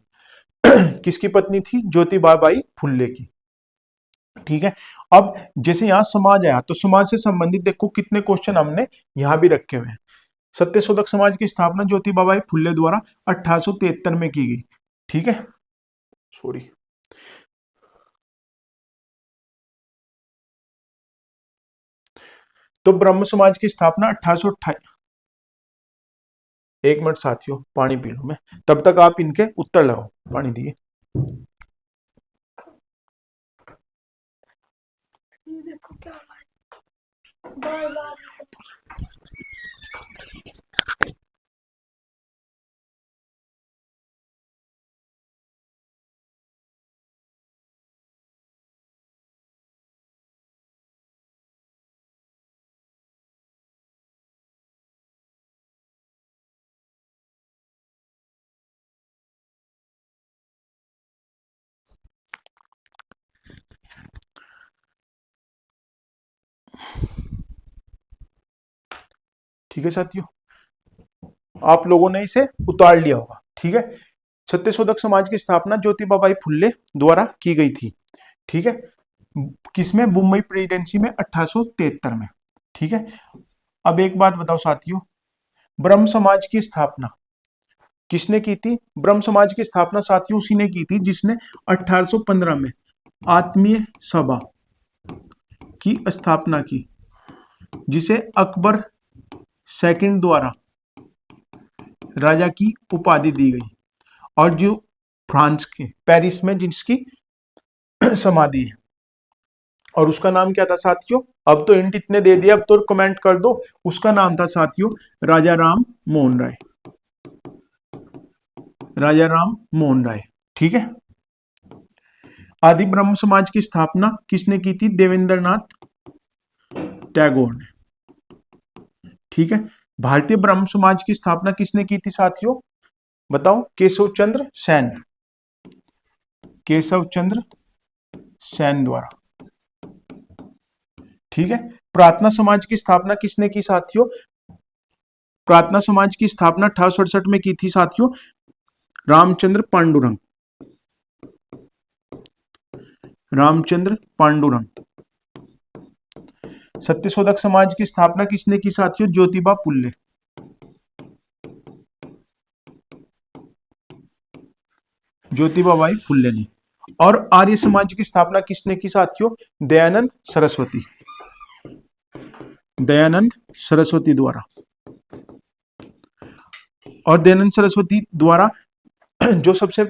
किसकी पत्नी थी? ज्योतिबा बाई फुल्ले की। ठीक है, अब जैसे यहां समाज आया तो समाज से संबंधित देखो कितने क्वेश्चन हमने यहां भी रखे हुए हैं। सत्यशोधक समाज की स्थापना ज्योतिबा बाई फुल्ले द्वारा 1873 में की गई। ठीक है, सॉरी, तो ब्रह्म समाज की स्थापना 1828। एक मिनट साथियों, पानी पी लो मैं, तब तक आप इनके उत्तर लगाओ। पानी दिए। देखो क्या बार बार ठीक है साथियों, आप लोगों ने इसे उतार लिया होगा। ठीक है, सत्यशोधक समाज की स्थापना ज्योतिबा बाई फुल्ले द्वारा की गई थी। ठीक है, किसमें? मुंबई प्रेसिडेंसी में 1873 में। ठीक है, अब एक बात बताओ साथियों, ब्रह्म समाज की स्थापना किसने की थी? ब्रह्म समाज की स्थापना साथियों उसी ने की थी जिसने 1815 में आत्मीय सभा की स्थापना की, जिसे अकबर सेकंड द्वारा राजा की उपाधि दी गई, और जो फ्रांस के पेरिस में जिसकी समाधि है, और उसका नाम क्या था साथियों? अब तो हिंट इतने दे दिए, अब तो कमेंट कर दो। उसका नाम था साथियों राजा राम मोहन राय। राजा राम मोहन राय। ठीक है। आदि ब्रह्म समाज की स्थापना किसने की थी? देवेंद्रनाथ टैगोर ने। ठीक है। भारतीय ब्रह्म समाज की स्थापना किसने की थी साथियों? बताओ। केशव चंद्र सेन। केशव चंद्र सेन द्वारा। ठीक है। प्रार्थना समाज की स्थापना किसने की साथियों? प्रार्थना समाज की स्थापना 1867 में की थी साथियों रामचंद्र पांडुरंग। रामचंद्र पांडुरंग। सत्यशोधक समाज की स्थापना किसने की साथियों? ज्योतिबा फुल्ले। ज्योतिबा बाई फुल्ले ने। और आर्य समाज की स्थापना किसने की साथियों? दयानंद सरस्वती। दयानंद सरस्वती द्वारा। और दयानंद सरस्वती द्वारा जो सबसे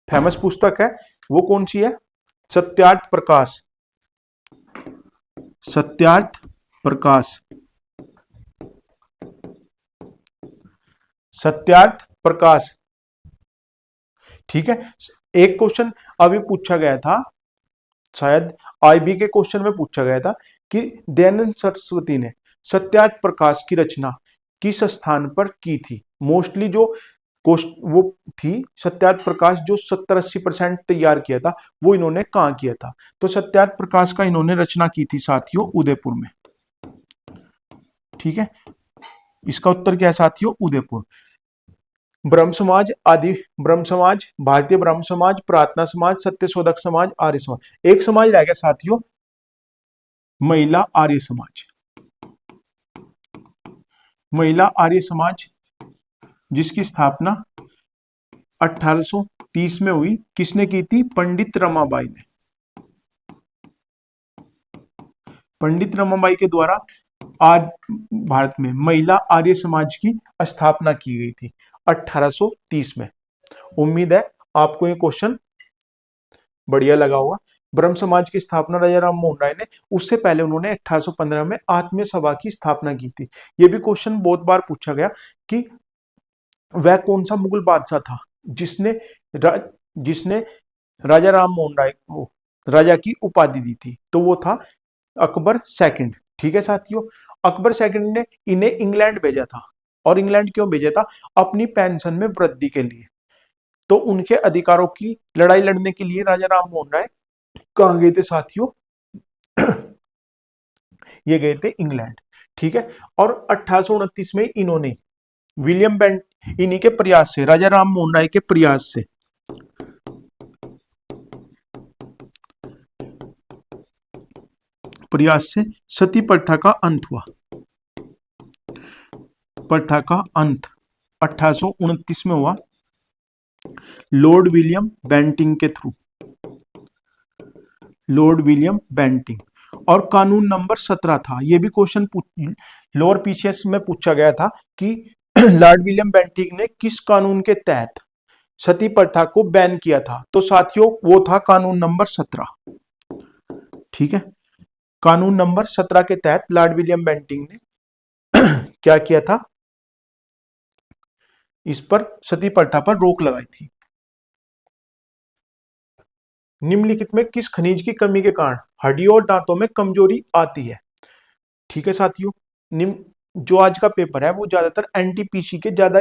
फेमस पुस्तक है वो कौन सी है? सत्यार्थ प्रकाश। सत्यार्थ प्रकाश। सत्यार्थ प्रकाश। ठीक है। एक क्वेश्चन अभी पूछा गया था, शायद आईबी के क्वेश्चन में पूछा गया था कि दयानंद सरस्वती ने सत्यार्थ प्रकाश की रचना किस स्थान पर की थी? मोस्टली जो वो थी सत्यार्थ प्रकाश जो 70-80% तैयार किया था, वो इन्होंने कहां किया था? तो सत्यार्थ प्रकाश का इन्होंने रचना की थी साथियों उदयपुर में। ठीक है। इसका उत्तर क्या है साथियों? उदयपुर। ब्रह्म समाज, आदि ब्रह्म समाज, भारतीय ब्रह्म समाज, प्रार्थना समाज, सत्यशोधक समाज, आर्य समाज। एक समाज रह गया साथियों, महिला आर्य समाज। महिला आर्य समाज जिसकी स्थापना 1830 में हुई, किसने की थी? पंडित रमाबाई ने। पंडित रमाबाई के द्वारा आज भारत में महिला आर्य समाज की स्थापना की गई थी 1830 में। उम्मीद है आपको ये क्वेश्चन बढ़िया लगा होगा। ब्रह्म समाज की स्थापना राजा राम मोहन राय ने, उससे पहले उन्होंने 1815 में आत्मीय सभा की स्थापना की थी। ये भी क्वेश्चन बहुत बार पूछा गया कि वह कौन सा मुगल बादशाह था जिसने राजा राम मोहन राय को राजा की उपाधि दी थी? तो वो था अकबर सेकंड। ठीक है साथियों। अकबर सेकंड ने इन्हें इंग्लैंड भेजा था। और इंग्लैंड क्यों भेजा था? अपनी पेंशन में वृद्धि के लिए। तो उनके अधिकारों की लड़ाई लड़ने के लिए राजा राम मोहन राय कहां गए थे साथियों? ये गए थे इंग्लैंड। ठीक है। और 1829 में इन्होंने विलियम बेंट इन्हीं के प्रयास से, राजा राम मोहन राय के प्रयास से सती प्रथा का अंत हुआ। प्रथा का अंत 1829 में हुआ लॉर्ड विलियम बेंटिंग के थ्रू। Lord William Bentinck. और कानून नंबर 17 था। यह भी क्वेश्चन लोअर पीसीएस में पूछा गया था कि लॉर्ड विलियम बेंटिंग ने किस कानून के तहत सती प्रथा को बैन किया था? तो साथियों वो था कानून नंबर 17। ठीक है। कानून नंबर 17 के तहत लॉर्ड विलियम बेंटिंग ने क्या किया था? इस पर सती प्रथा पर रोक लगाई थी। निम्नलिखित में किस खनिज की कमी के कारण हड्डियों और दांतों में कमजोरी आती है? ठीक है साथियों। जो आज का पेपर है वो ज्यादातर एनटीपीसी के ज्यादा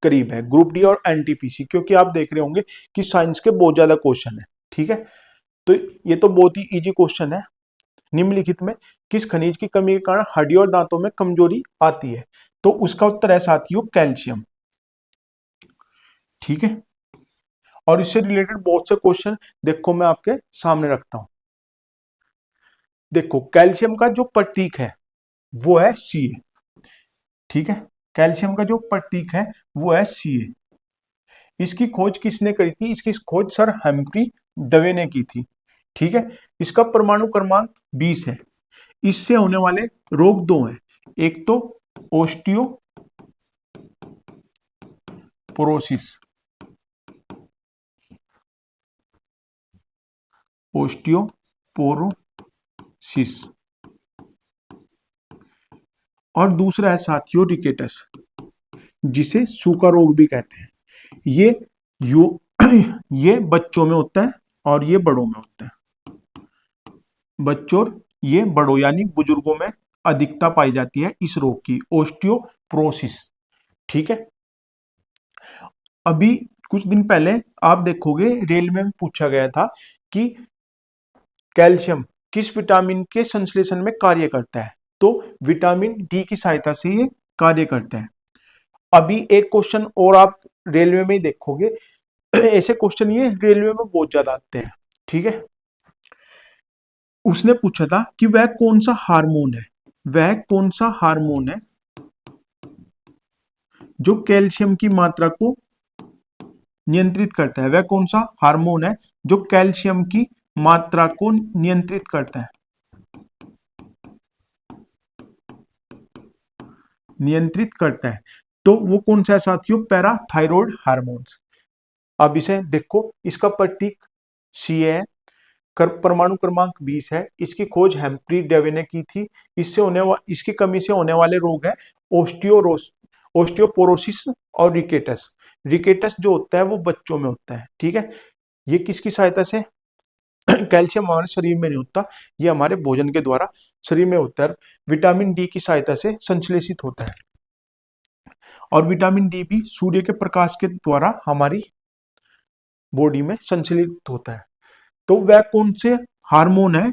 करीब है, ग्रुप डी और एनटीपीसी, क्योंकि आप देख रहे होंगे कि साइंस के बहुत ज्यादा क्वेश्चन है। ठीक है। तो ये तो बहुत ही इजी क्वेश्चन है। निम्नलिखित में किस खनिज की कमी के कारण हड्डियों और दांतों में कमजोरी आती है? तो उसका उत्तर है साथियों कैल्शियम। ठीक है। और इससे रिलेटेड बहुत से क्वेश्चन देखो मैं आपके सामने रखता हूं। देखो कैल्शियम का जो प्रतीक है वो है Ca। ठीक है। कैल्शियम का जो प्रतीक है वो है Ca। इसकी खोज किसने करी थी? इसकी खोज सर हम्फ्री डवे ने की थी। ठीक है, इसका परमाणु क्रमांक 20 है। इससे होने वाले रोग दो हैं, एक तो ओस्टियोपोरोसिस, ओस्टियोपोरोसिस, और दूसरा है साथियों रिकेटस, जिसे सूखा रोग भी कहते हैं। ये यो ये बच्चों में होता है और ये बड़ों में होता है। बच्चों और ये बड़ों यानी बुजुर्गों में अधिकता पाई जाती है इस रोग की, ओस्टियोपोरोसिस। ठीक है, अभी कुछ दिन पहले आप देखोगे रेलवे में पूछा गया था कि कैल्शियम किस विटामिन के संश्लेषण में कार्य करता है, तो विटामिन डी की सहायता से ये कार्य करता है। अभी एक क्वेश्चन और आप रेलवे में ही देखोगे, ऐसे क्वेश्चन ये रेलवे में बहुत ज्यादा आते हैं। ठीक है, उसने पूछा था कि वह कौन सा हार्मोन है, वह कौन सा हार्मोन है जो कैल्शियम की मात्रा को नियंत्रित करता है, वह कौन सा हार्मोन है जो कैल्शियम की मात्रा को नियंत्रित करता है, नियंत्रित करता है। तो वो कौन सा है साथियों? Parathyroid hormones. अब इसे देखो, इसका प्रतीक सी है, परमाणु क्रमांक 20 है। इसकी खोज हेम्फ्री डेवे ने की थी। इसकी कमी से होने वाले रोग है ओस्टियोपोरोसिस और रिकेटस। रिकेटस जो होता है वो बच्चों में होता है। ठीक है, ये किसकी सहायता से? कैल्शियम हमारे शरीर में नहीं होता, ये हमारे भोजन के द्वारा शरीर में होता है, विटामिन डी की सहायता से संश्लेषित होता है। और विटामिन डी भी सूर्य के प्रकाश के द्वारा हमारी बॉडी में संश्लेषित होता है। तो वह कौन से हार्मोन है,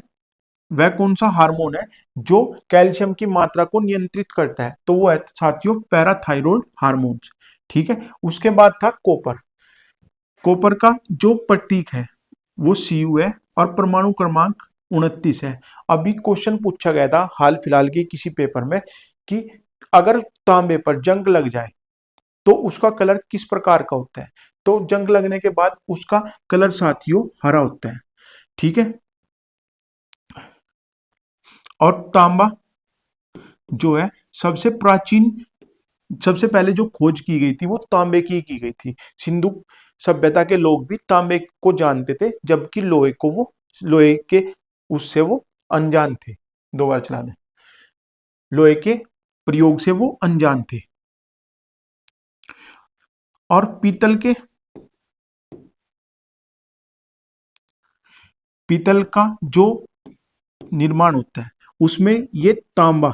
वह कौन सा हार्मोन है जो कैल्शियम की मात्रा को नियंत्रित करता है? तो वो है साथियों पैराथायरॉयड हार्मोन्स। ठीक है, उसके बाद था कॉपर। कॉपर का जो प्रतीक है वो Cu है और परमाणु क्रमांक 29 है। अभी क्वेश्चन पूछा गया था हाल फिलहाल के किसी पेपर में कि अगर तांबे पर जंग लग जाए तो उसका कलर किस प्रकार का होता है? तो जंग लगने के बाद उसका कलर साथियों हरा होता है। ठीक है, और तांबा जो है सबसे पहले जो खोज की गई थी वो तांबे की गई थी। सिंधु सभ्यता के लोग भी तांबे को जानते थे, जबकि लोहे के उससे वो अनजान थे। दो बार चला दें, लोहे के प्रयोग से वो अनजान थे। और पीतल का जो निर्माण होता है उसमें ये तांबा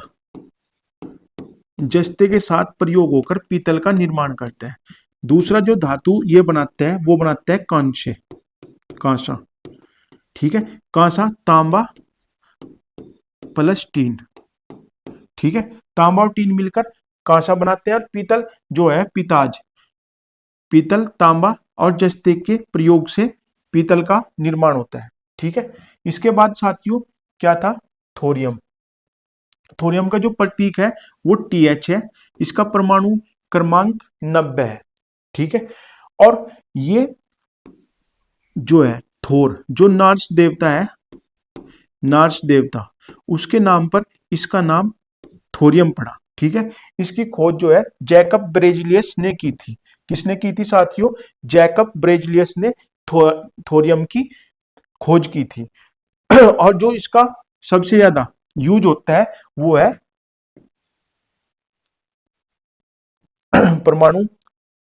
जस्ते के साथ प्रयोग होकर पीतल का निर्माण करता है। दूसरा जो धातु ये बनाता है वो बनाता है कांसा। ठीक है, कांसा तांबा प्लस टीन। ठीक है, तांबा और टीन मिलकर कांसा बनाते हैं। और पीतल जो है पीतल तांबा और जस्ते के प्रयोग से पीतल का निर्माण होता है। ठीक है, इसके बाद साथियों क्या था? थोरियम। थोरियम का जो प्रतीक है वो TH है। इसका परमाणु क्रमांक 90 है। ठीक है, और ये जो है थोर, जो नार्स देवता उसके नाम पर इसका नाम थोरियम पड़ा। ठीक है, इसकी खोज जो है जैकब ब्रेजिलियस ने की थी। किसने की थी साथियों? जैकब ब्रेजिलियस ने थोरियम की खोज की थी। और जो इसका सबसे ज्यादा यूज होता है वो है परमाणु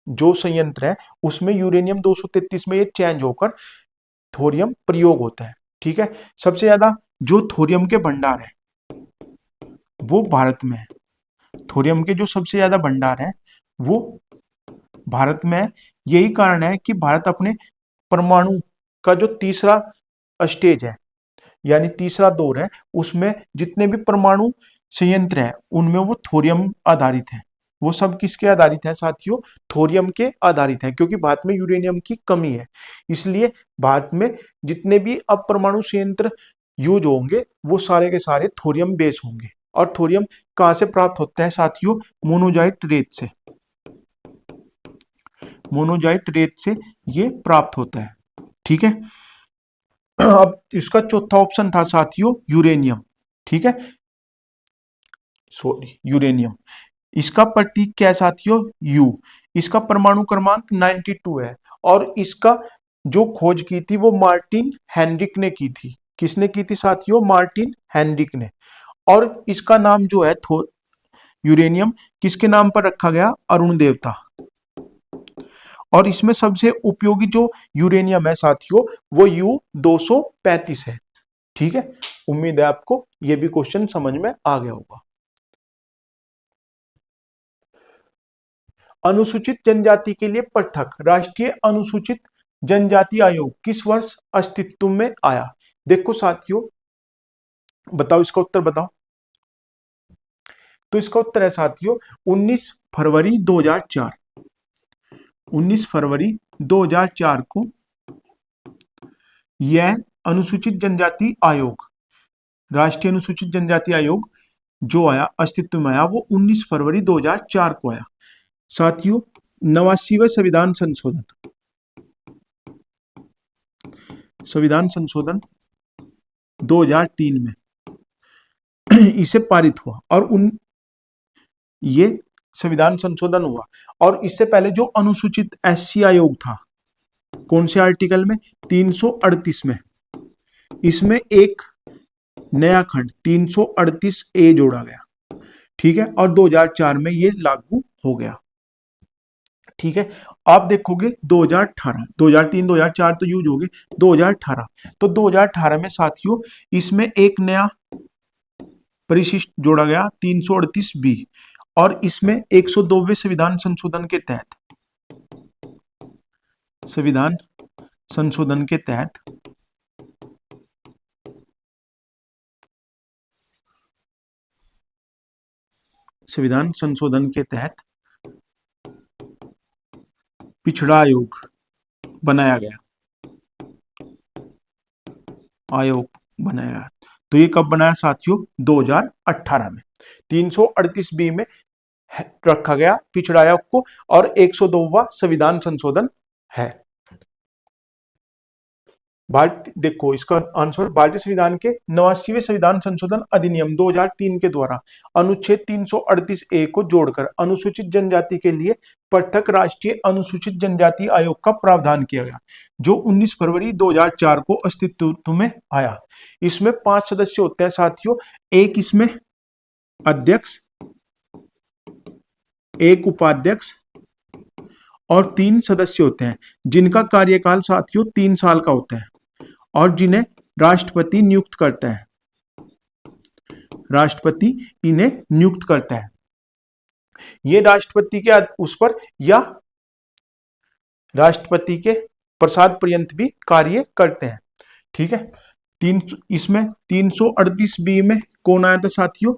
जो संयंत्र है उसमें यूरेनियम 233 में ये चेंज होकर थोरियम प्रयोग होता है। ठीक है, सबसे ज्यादा जो थोरियम के भंडार है वो भारत में है। थोरियम के जो सबसे ज्यादा भंडार है वो भारत में है। यही कारण है कि भारत अपने परमाणु का जो तीसरा स्टेज है यानी तीसरा दौर है उसमें जितने भी परमाणु संयंत्र है उनमें वो थोरियम आधारित है। वो सब किसके आधारित है साथियों? थोरियम के आधारित है, क्योंकि भारत में यूरेनियम की कमी है। इसलिए भारत में जितने भी अब परमाणु संयंत्र यूज होंगे वो सारे के सारे थोरियम बेस होंगे। और थोरियम कहां से प्राप्त होता है साथियों? मोनोजाइट रेत से। मोनोजाइट रेत से ये प्राप्त होता है। ठीक है, अब इसका चौथा ऑप्शन था साथियों यूरेनियम। ठीक है, सॉरी यूरेनियम। इसका प्रतीक क्या है साथियों, यू। इसका परमाणु क्रमांक 92 है और इसका जो खोज की थी वो मार्टिन हेनरिक ने की थी। किसने की थी साथियों, मार्टिन हेनरिक ने। और इसका नाम जो है यूरेनियम किसके नाम पर रखा गया, अरुण देवता। और इसमें सबसे उपयोगी जो यूरेनियम है साथियों वो U-235 है। ठीक है, उम्मीद है आपको यह भी क्वेश्चन समझ में आ गया होगा। अनुसूचित जनजाति के लिए पृथक राष्ट्रीय अनुसूचित जनजाति आयोग किस वर्ष अस्तित्व में आया। देखो साथियों, बताओ इसका उत्तर बताओ। तो इसका उत्तर है साथियों 19 फरवरी 2004। 19 फरवरी 2004 को यह अनुसूचित जनजाति आयोग, राष्ट्रीय अनुसूचित जनजाति आयोग जो आया अस्तित्व में आया वो 19 फरवरी 2004 को आया। साथियों 89वें संविधान संशोधन 2003 में इसे पारित हुआ और ये संविधान संशोधन हुआ। और इससे पहले जो अनुसूचित एससी आयोग था, कौन से आर्टिकल में, 338 में, इसमें एक नया खंड 338 ए जोड़ा गया। ठीक है, और 2004 में ये लागू हो गया। ठीक है, आप देखोगे 2018, 2003 2004 तो यूज हो गए, 2018 तो 2018 में साथियों इसमें एक नया परिशिष्ट जोड़ा गया 338 बी और इसमें 102वें संविधान संशोधन के तहत संविधान संशोधन के तहत संविधान संशोधन के तहत पिछड़ा आयोग बनाया गया, आयोग बनाया गया। तो ये कब बनाया साथियों, 2018 में 338 बी में रखा गया पिछड़ा आयोग को और 102वां संविधान संशोधन है। देखो इसका आंसर, भारतीय संविधान के 89वें संविधान संशोधन अधिनियम 2003 के द्वारा अनुच्छेद 338 ए को जोड़कर अनुसूचित जनजाति के लिए पृथक राष्ट्रीय अनुसूचित जनजाति आयोग का प्रावधान किया गया, जो 19 फरवरी 2004 को अस्तित्व में आया। इसमें 5 सदस्य होते हैं साथियों, एक इसमें अध्यक्ष, एक उपाध्यक्ष और 3 सदस्य होते हैं जिनका कार्यकाल साथियों 3 साल का होता है और जिन्हें राष्ट्रपति नियुक्त करता है। राष्ट्रपति इन्हें नियुक्त करता है। ये राष्ट्रपति के उस पर या राष्ट्रपति के प्रसाद पर्यंत भी कार्य करते हैं। ठीक है, इसमें 338 बी में कौन आया था साथियों,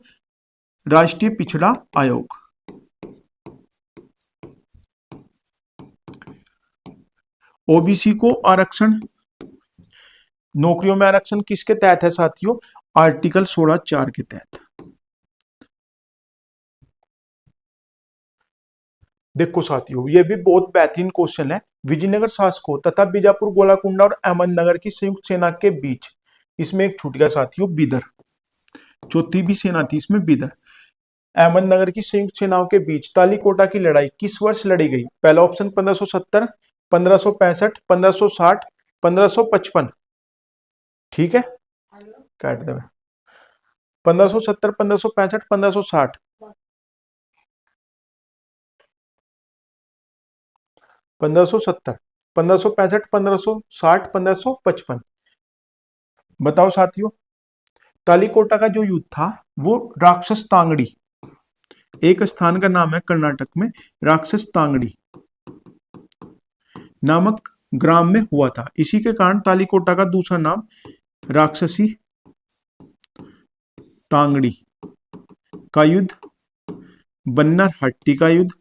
राष्ट्रीय पिछड़ा आयोग। ओबीसी को आरक्षण, नौकरियों में आरक्षण किसके तहत है साथियों, आर्टिकल 16(4) के तहत। देखो साथियों ये भी बहुत बेहतरीन क्वेश्चन है। विजयनगर शासकों तथा बीजापुर, गोलाकुंडा और अहमदनगर की संयुक्त सेना के बीच, इसमें एक छूट गया साथियों बीदर, चौथी भी सेना थी इसमें बीदर। अहमदनगर की संयुक्त सेनाओं के बीच तालीकोटा की लड़ाई किस वर्ष लड़ी गई। पहला ऑप्शन 1570, 1565, 1560, 1555। ठीक है, काट दे 1570, 1565, 1560। 1570, 1565, 1560, 1555। बताओ साथियों। तालीकोटा का जो युद्ध था वो राक्षस तांगड़ी, एक स्थान का नाम है कर्नाटक में, राक्षस तांगड़ी नामक ग्राम में हुआ था। इसी के कारण तालीकोटा का दूसरा नाम राक्षसी तांगड़ी का युद्ध, बन्नर हट्टी का युद्ध,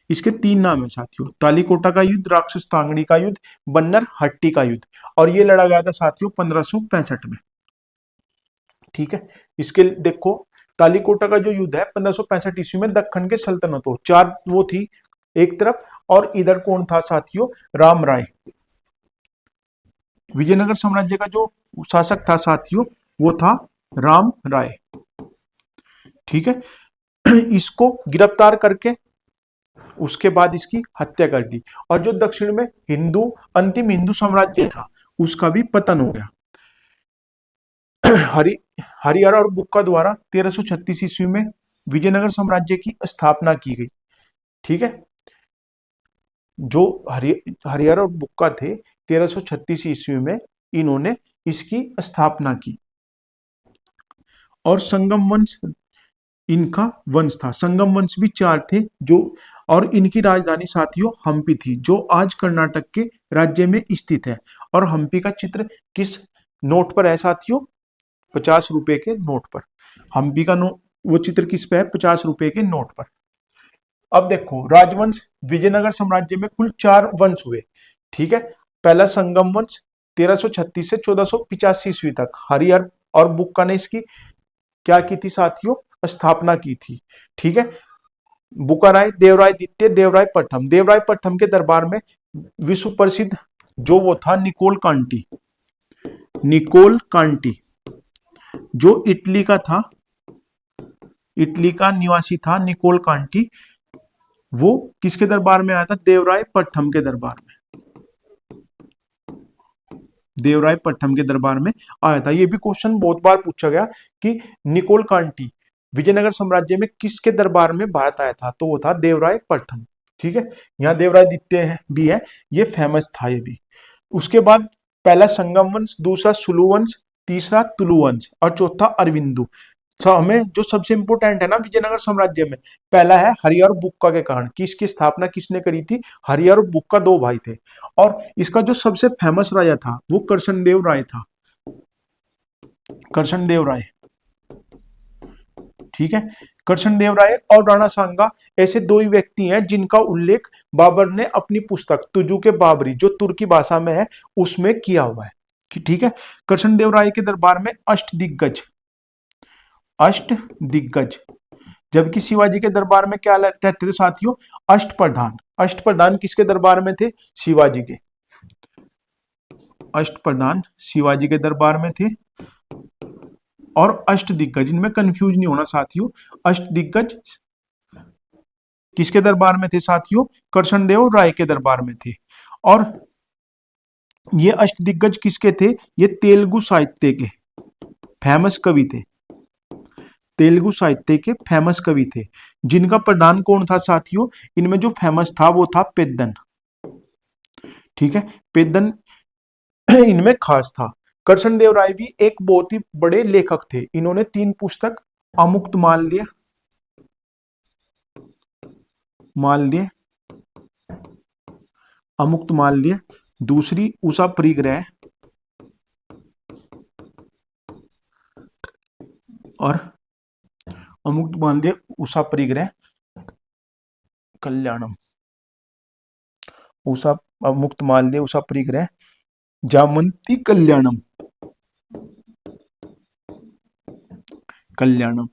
इसके 3 नाम है साथियों, तालीकोटा का युद्ध, राक्षस तांगड़ी का युद्ध, बन्नर हट्टी का युद्ध। और ये लड़ा गया था साथियों 1565 में। ठीक है, इसके देखो तालीकोटा का जो युद्ध है 1565 ईस्वी में दक्कन के सल्तनतों, चार वो थी एक तरफ, और इधर कौन था साथियों, राम राय। विजयनगर साम्राज्य का जो शासक था साथियों वो था राम राय। ठीक है, इसको गिरफ्तार करके उसके बाद इसकी हत्या कर दी, और जो दक्षिण में हिंदू अंतिम हिंदू साम्राज्य था उसका भी पतन हो गया। हरिहर और बुक्का द्वारा 1336 ईस्वी में विजयनगर साम्राज्य की स्थापना की गई। ठीक है, जो हरिहर और बुक्का थे 1336 ईस्वी में इन्होंने इसकी स्थापना की। और संगम वंश इनका वंश था। संगम वंश भी चार थे जो, और इनकी राजधानी साथियों हम्पी थी, जो आज कर्नाटक के राज्य में स्थित है। और हम्पी का चित्र किस नोट पर है साथियों, 50 रुपए के नोट पर। हम्पी का वो चित्र किस पे है, 50 रुपए के नोट पर। अब देखो राजवंश, विजयनगर साम्राज्य में कुल 4 वंश हुए। ठीक है, पहला संगम वंश 1336 से 1485 ईस्वी तक हरिहर और बुक्का ने इसकी क्या की थी साथियों, स्थापना की थी। ठीक है, बुक्काराय, देवराय द्वितीय, देवराय प्रथम। देवराय प्रथम के दरबार में विश्व प्रसिद्ध जो वो था निकोल कांटी, निकोल कांटी जो इटली का था, इटली का निवासी था निकोल कांटी, वो किसके दरबार में आया था, देवराय प्रथम के दरबार में, देवराय प्रथम के दरबार में आया था। ये भी क्वेश्चन बहुत बार पूछा गया कि निकोल कांटी विजयनगर साम्राज्य में किसके दरबार में भारत आया था, तो वो था देवराय प्रथम। ठीक है, यहाँ देवराय द्वितीय भी है, ये फेमस था ये भी। उसके बाद पहला संगम वंश, दूसरा सुलु वंश, तीसरा तुलु वंश और चौथा अरविंदु। हमें जो सबसे इंपोर्टेंट है ना विजयनगर साम्राज्य में, पहला है हरिहर और बुक्का के कारण, किसकी स्थापना किसने करी थी, हरिहर और बुक्का दो भाई थे। और इसका जो सबसे फेमस राजा था वो करसनदेव राय था, करसनदेव राय। ठीक है, करसनदेव राय और राणा सांगा ऐसे दो ही व्यक्ति हैं जिनका उल्लेख बाबर ने अपनी पुस्तक तुजुके बाबरी जो तुर्की भाषा में है उसमें किया हुआ है। ठीक है, करसनदेव राय के दरबार में अष्टदिग्गज, अष्टदिग्गज, जबकि शिवाजी के दरबार में क्या कहते थे साथियों, अष्टप्रधान। अष्टप्रधान किसके दरबार में थे, शिवाजी के, अष्टप्रधान शिवाजी के दरबार में थे। और अष्टदिग्गज, इनमें कंफ्यूज नहीं होना साथियों, अष्टदिग्गज किसके दरबार में थे साथियों, करसनदेव राय के दरबार में थे। और ये अष्टदिग्गज किसके थे, ये तेलुगु साहित्य के फेमस कवि थे, तेलुगु साहित्य के फेमस कवि थे, जिनका प्रधान कौन था साथियों, इनमें जो फेमस था वो था पेद्दन। ठीक है, पेद्दन इनमें खास था। करसनदेव राय भी एक बहुत ही बड़े लेखक थे, इन्होंने 3 पुस्तक, अमुक्त माल्य, माल्य, अमुक्त माल्य, दूसरी उषा परिग्रह और अमुक्त माल्य उषा परिग्रह कल्याणम, उषा अमुक्त माल्य उषा परिग्रह जामंती कल्याणम, कल्याणम,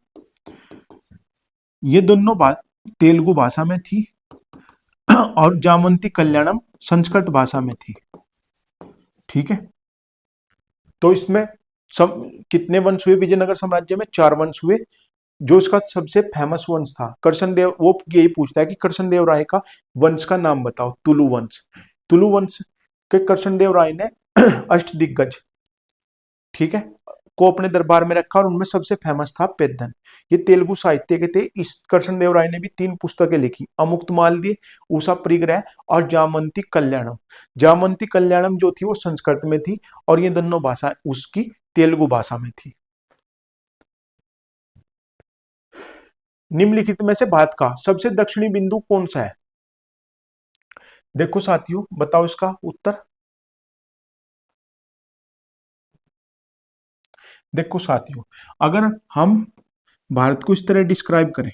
ये दोनों बात तेलुगु भाषा में थी और जामंती कल्याणम संस्कृत भाषा में थी। ठीक है, तो इसमें सब कितने वंश हुए विजयनगर साम्राज्य में, 4 वंश हुए। जो इसका सबसे फेमस वंश था करसनदेव, वो यही पूछता है कि करसनदेव राय का वंश का नाम बताओ, तुलु वंश। तुलु वंश के करसनदेव राय ने अष्टदिग्गज, ठीक है, को अपने दरबार में रखा और उनमें सबसे फेमस था पेद्दन। ये तेलुगु साहित्य के थे। इस करसनदेव राय ने भी 3 पुस्तकें लिखी, अमुक्त माल्य, उषा परिग्रह और जामंती कल्याणम। जामंती कल्याणम जो थी वो संस्कृत में थी और ये दोनों भाषा उसकी तेलुगु भाषा में थी। निम्नलिखित में से भारत का सबसे दक्षिणी बिंदु कौन सा है, देखो साथियों बताओ इसका उत्तर। देखो साथियों, अगर हम भारत को इस तरह डिस्क्राइब करें,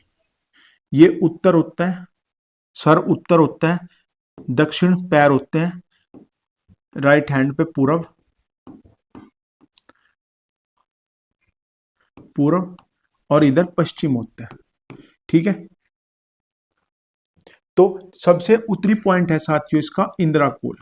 ये उत्तर होता है, सर उत्तर होता है, दक्षिण पैर होते हैं, राइट हैंड पे पूरब, पूरब और इधर पश्चिमोत्तर। ठीक है, तो सबसे उत्तरी पॉइंट है साथियों इसका इंदिराकोल,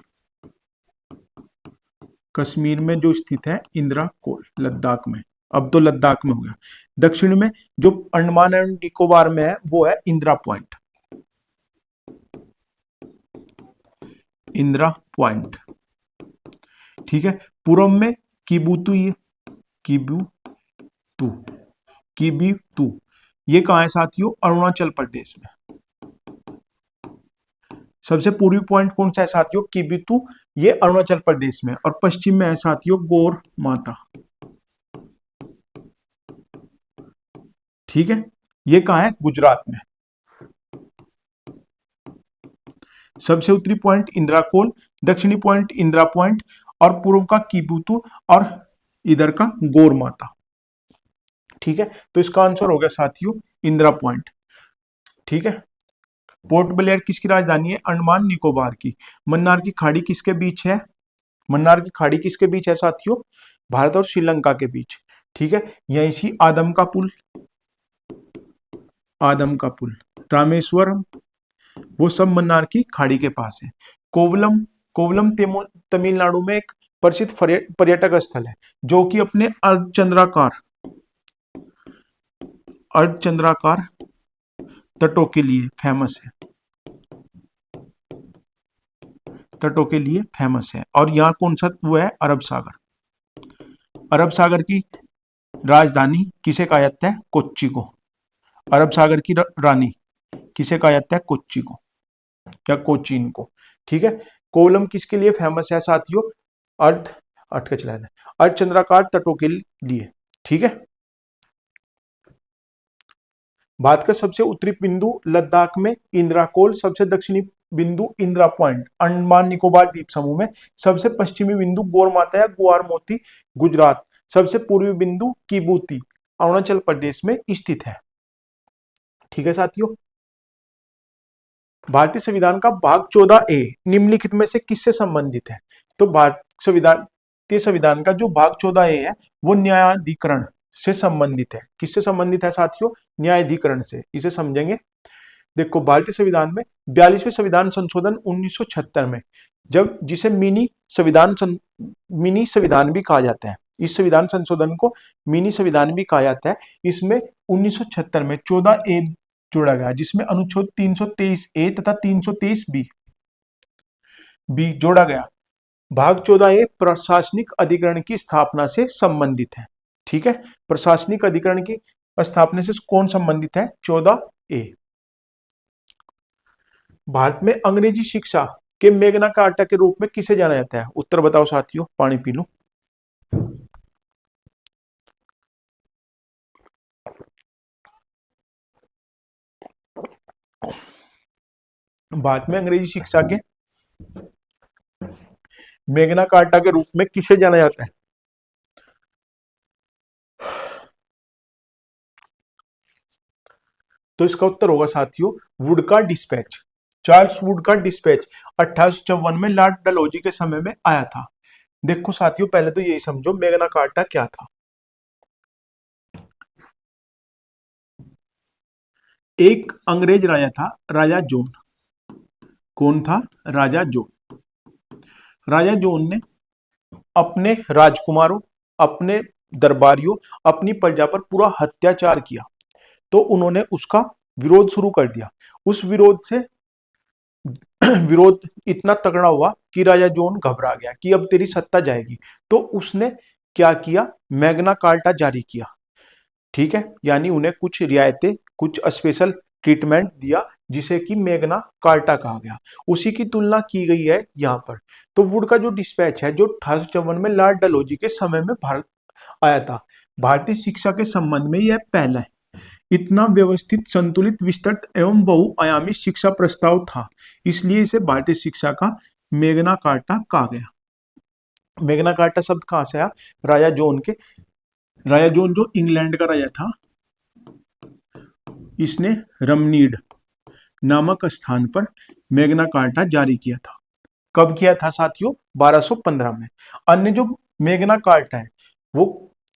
कश्मीर में जो स्थित है इंदिराकोल, लद्दाख में। अब तो लद्दाख में हो गया। दक्षिण में जो अंडमान एंड निकोबार में है वो है इंदिरा पॉइंट, इंदिरा पॉइंट। ठीक है, पूर्व में किबुतु, किबुतु, किबुतु, ये कहां है साथियों? अरुणाचल प्रदेश में। सबसे पूर्वी पॉइंट कौन सा है साथियों? किबुतु, ये अरुणाचल प्रदेश में। और पश्चिम में है साथियों गौर माता। ठीक है, ये कहां है? गुजरात में। सबसे उत्तरी पॉइंट इंदिराकोल, दक्षिणी पॉइंट इंदिरा पॉइंट, और पूर्व का किबुतु, और इधर का गौर माता। ठीक है, तो इसका आंसर हो गया साथियों इंदिरा पॉइंट। ठीक है, पोर्ट ब्लेयर किसकी राजधानी है? अंडमान निकोबार की। मन्नार की खाड़ी किसके बीच है? मन्नार की खाड़ी किसके बीच है साथियों? भारत और श्रीलंका के बीच। ठीक है, यहीं सी आदम का पुल, आदम का पुल, रामेश्वरम, वो सब मन्नार की खाड़ी के पास है। कोवलम, कोवलम तमिलनाडु में एक प्रसिद्ध पर्यटक स्थल है जो कि अपने अर्धचंद्राकार तटों के लिए फेमस है, तटों के लिए फेमस है। और यहाँ कौन सा वो है? अरब सागर। अरब सागर की राजधानी किसे कहा जाता है? कोच्चि को। अरब सागर की रानी किसे कहा जाता है? कोच्चि को या कोचीन को। ठीक है, कोवलम किसके लिए फेमस है साथियों? अर्ध अर्ध का चला अर्धचंद्राकार तटों के लिए। ठीक है, भारत का सबसे उत्तरी बिंदु लद्दाख में इंदिराकोल, सबसे दक्षिणी बिंदु इंदिरा पॉइंट अंडमान निकोबार द्वीप समूह में, सबसे पश्चिमी बिंदु गौर माता या ग्वार मोती गुजरात, सबसे पूर्वी बिंदु किबूती अरुणाचल प्रदेश में स्थित है। ठीक है साथियों, भारतीय संविधान का भाग 14A निम्नलिखित में से किससे संबंधित है? तो भारतीय संविधान का जो भाग 14A है वो न्यायाधिकरण से संबंधित है। किससे संबंधित है साथियों? न्यायाधिकरण से। इसे समझेंगे। देखो, भारतीय संविधान में 42वें संविधान संशोधन 1976 में, जब जिसे मिनी संविधान भी कहा जाता है, इस संविधान संशोधन को मिनी संविधान भी कहा जाता है। इसमें 1976 में 14A जोड़ा गया जिसमें अनुच्छेद 323A तथा 323B जोड़ा गया। भाग 14A प्रशासनिक अधिकरण की स्थापना से संबंधित है। ठीक है, प्रशासनिक अधिकरण की स्थापना से कौन संबंधित है? 14A। भारत में अंग्रेजी शिक्षा के मेगना कार्टा के रूप में किसे जाना जाता है? उत्तर बताओ साथियों, पानी पी लो। भारत में अंग्रेजी शिक्षा के मेगना कार्टा के रूप में किसे जाना जाता है? तो इसका उत्तर होगा साथियों वुड का डिस्पैच। चार्ल्स वुड का डिस्पैच 1854 में लॉर्ड डलहौजी के समय में आया था। देखो साथियों, पहले तो यही समझो मेगना कार्टा क्या था। एक अंग्रेज राजा था, राजा जॉन। कौन था? राजा जॉन। राजा जॉन ने अपने राजकुमारों, अपने दरबारियों, अपनी प्रजा पर पूरा अत्याचार किया, तो उन्होंने उसका विरोध शुरू कर दिया। उस विरोध से विरोध इतना तगड़ा हुआ कि राजा जॉन घबरा गया कि अब तेरी सत्ता जाएगी। तो उसने क्या किया? मैग्ना कार्टा जारी किया। ठीक है, यानी उन्हें कुछ रियायतें, कुछ स्पेशल ट्रीटमेंट दिया जिसे कि मैग्ना कार्टा कहा गया। उसी की तुलना की गई है यहाँ पर। तो वुड का जो डिस्पैच है जो 1854 में लॉर्ड डलहौजी के समय में भारत आया था, भारतीय शिक्षा के संबंध में यह पहला है। इतना व्यवस्थित, संतुलित, विस्तृत एवं बहुआयामी शिक्षा प्रस्ताव था, इसलिए इसे भारतीय शिक्षा का मैग्ना कार्टा कहा गया। मैग्ना कार्टा शब्द कहां से आया? राजा जॉन के। राजा जॉन जो इंग्लैंड का राजा था, इसने रमनीड नामक स्थान पर मैग्ना कार्टा जारी किया था। कब किया था साथियों? 1215 में। अन्य जो मैग्ना कार्टा है वो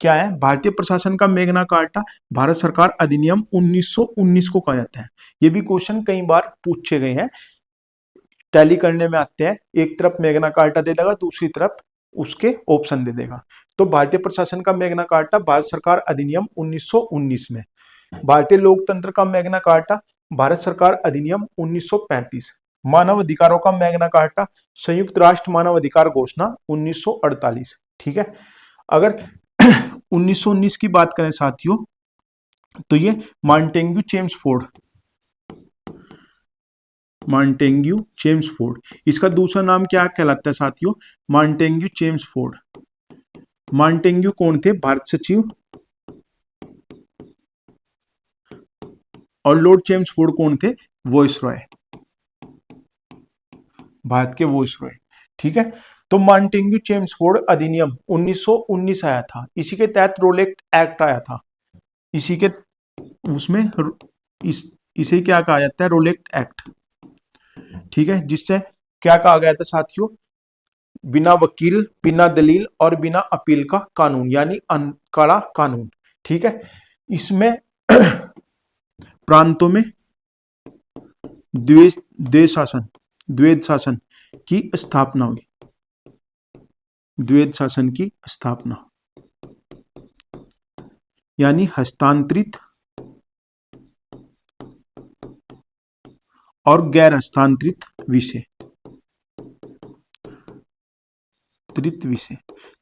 क्या है? भारतीय प्रशासन का मैग्ना कार्टा भारत सरकार अधिनियम 1919 को कहा जाता है। ये भी क्वेश्चन कई बार पूछे गए हैं, टैली करने में आते हैं। एक तरफ मैग्ना कार्टा दे देगा, दूसरी तरफ उसके ऑप्शन दे देगा। तो भारतीय प्रशासन का मैग्ना कार्टा भारत सरकार अधिनियम 1919 में, भारतीय लोकतंत्र का मैग्ना कार्टा भारत सरकार अधिनियम 1935, मानव अधिकारों का मैग्ना कार्टा संयुक्त राष्ट्र मानव अधिकार घोषणा 1948। ठीक है, अगर 1919 की बात करें साथियों, तो ये मॉन्टेग्यू चेम्सफोर्ड, इसका दूसरा नाम क्या कहलाता है साथियों? Montagu Chelmsford. मॉन्टेग्यू कौन थे? भारत सचिव, और लॉर्ड चेम्सफोर्ड कौन थे? वॉइसरॉय, भारत के वॉइसरॉय। ठीक है, तो मॉन्टेग्यू चेम्सफोर्ड अधिनियम 1919 आया था, इसी के तहत रोलेट एक्ट आया था, इसी के उसमें इसे क्या कहा जाता है? Rowlatt Act. ठीक है, जिससे क्या कहा गया था साथियों? बिना वकील, बिना दलील और बिना अपील का कानून, यानी काला कानून। ठीक है, इसमें प्रांतों में द्वैध शासन की स्थापना हुई, द्वैध शासन की स्थापना, यानी हस्तांतरित और गैर हस्तांतरित विषय,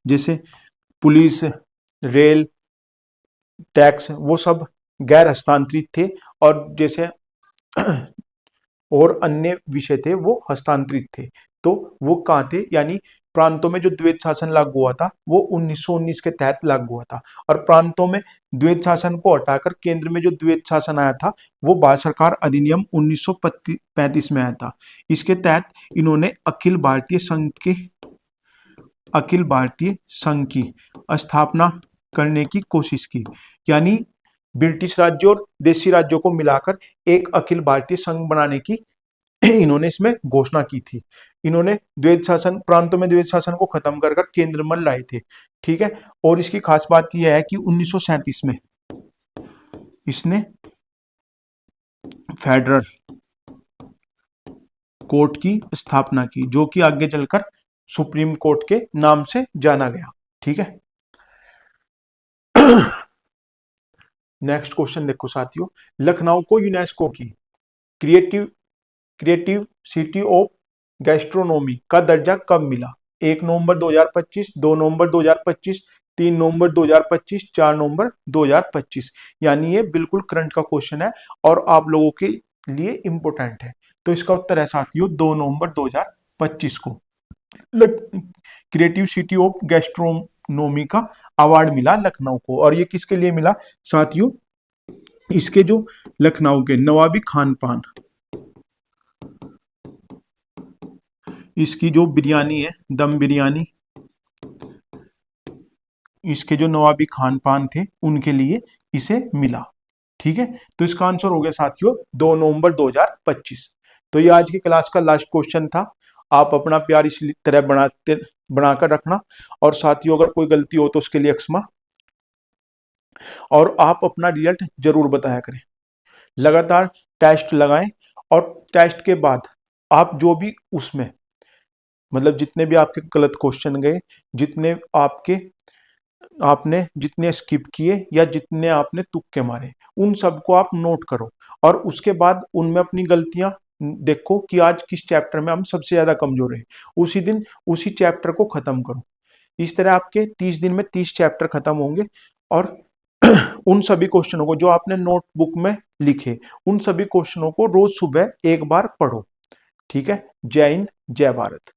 जैसे पुलिस, रेल, टैक्स, वो सब गैर हस्तांतरित थे, और जैसे और अन्य विषय थे वो हस्तांतरित थे। तो वो कहाँ थे? यानी प्रांतों में जो द्वैध शासन लागू हुआ था वो 1919 के तहत लागू हुआ था, और प्रांतों में द्वैध शासन को हटाकर केंद्र में जो द्वैध शासन आया था वो भारत सरकार अधिनियम 1935 में आया था। इसके तहत इन्होंने अखिल भारतीय संघ की स्थापना करने की कोशिश की, यानी ब्रिटिश राज्यों और देशी राज्यों को मिलाकर एक अखिल भारतीय संघ बनाने की इन्होंने इसमें घोषणा की थी। इन्होंने द्वैध शासन, प्रांतों में द्वैध शासन को खत्म कर केंद्र में लाए थे। ठीक है, और इसकी खास बात यह है कि 1937 में इसने फेडरल कोर्ट की स्थापना की, जो कि आगे चलकर सुप्रीम कोर्ट के नाम से जाना गया। ठीक है, नेक्स्ट क्वेश्चन देखो साथियों, लखनऊ को यूनेस्को की क्रिएटिव सिटी ऑफ गैस्ट्रोनोमी का दर्जा कब मिला? 1 नवंबर 2025, 2 नवंबर 2025, 3 नवंबर 2025, 4 नवंबर 2025। यानी ये बिल्कुल करंट का क्वेश्चन है और आप लोगों के लिए इंपॉर्टेंट है। तो इसका उत्तर है साथियों 2 नवंबर 2025 को क्रिएटिव सिटी ऑफ गैस्ट्रोनोमी का अवार्ड मिला लखनऊ को। और ये किसके लिए मिला साथियों? इसके जो लखनऊ के नवाबी खान पान, इसकी जो बिरयानी है, दम बिरयानी, इसके जो नवाबी खान पान थे उनके लिए इसे मिला। ठीक है, तो इसका आंसर हो गया साथियों 2 नवंबर 2025। तो ये आज की क्लास का लास्ट क्वेश्चन था। आप अपना प्यार इस तरह बनाकर रखना, और साथियों अगर कोई गलती हो तो उसके लिए क्षमा, और आप अपना रिजल्ट जरूर बताया करें। लगातार टेस्ट लगाएं, और टेस्ट के बाद आप जो भी उसमें मतलब जितने भी आपके गलत क्वेश्चन गए, जितने आपने जितने स्किप किए या जितने आपने तुक्के मारे, उन सबको आप नोट करो, और उसके बाद उनमें अपनी गलतियां देखो कि आज किस चैप्टर में हम सबसे ज्यादा कमजोर हैं, उसी दिन उसी चैप्टर को खत्म करो। इस तरह आपके 30 दिन में 30 चैप्टर खत्म होंगे, और उन सभी क्वेश्चनों को जो आपने नोटबुक में लिखे, उन सभी क्वेश्चनों को रोज सुबह एक बार पढ़ो। ठीक है, जय हिंद, जय भारत।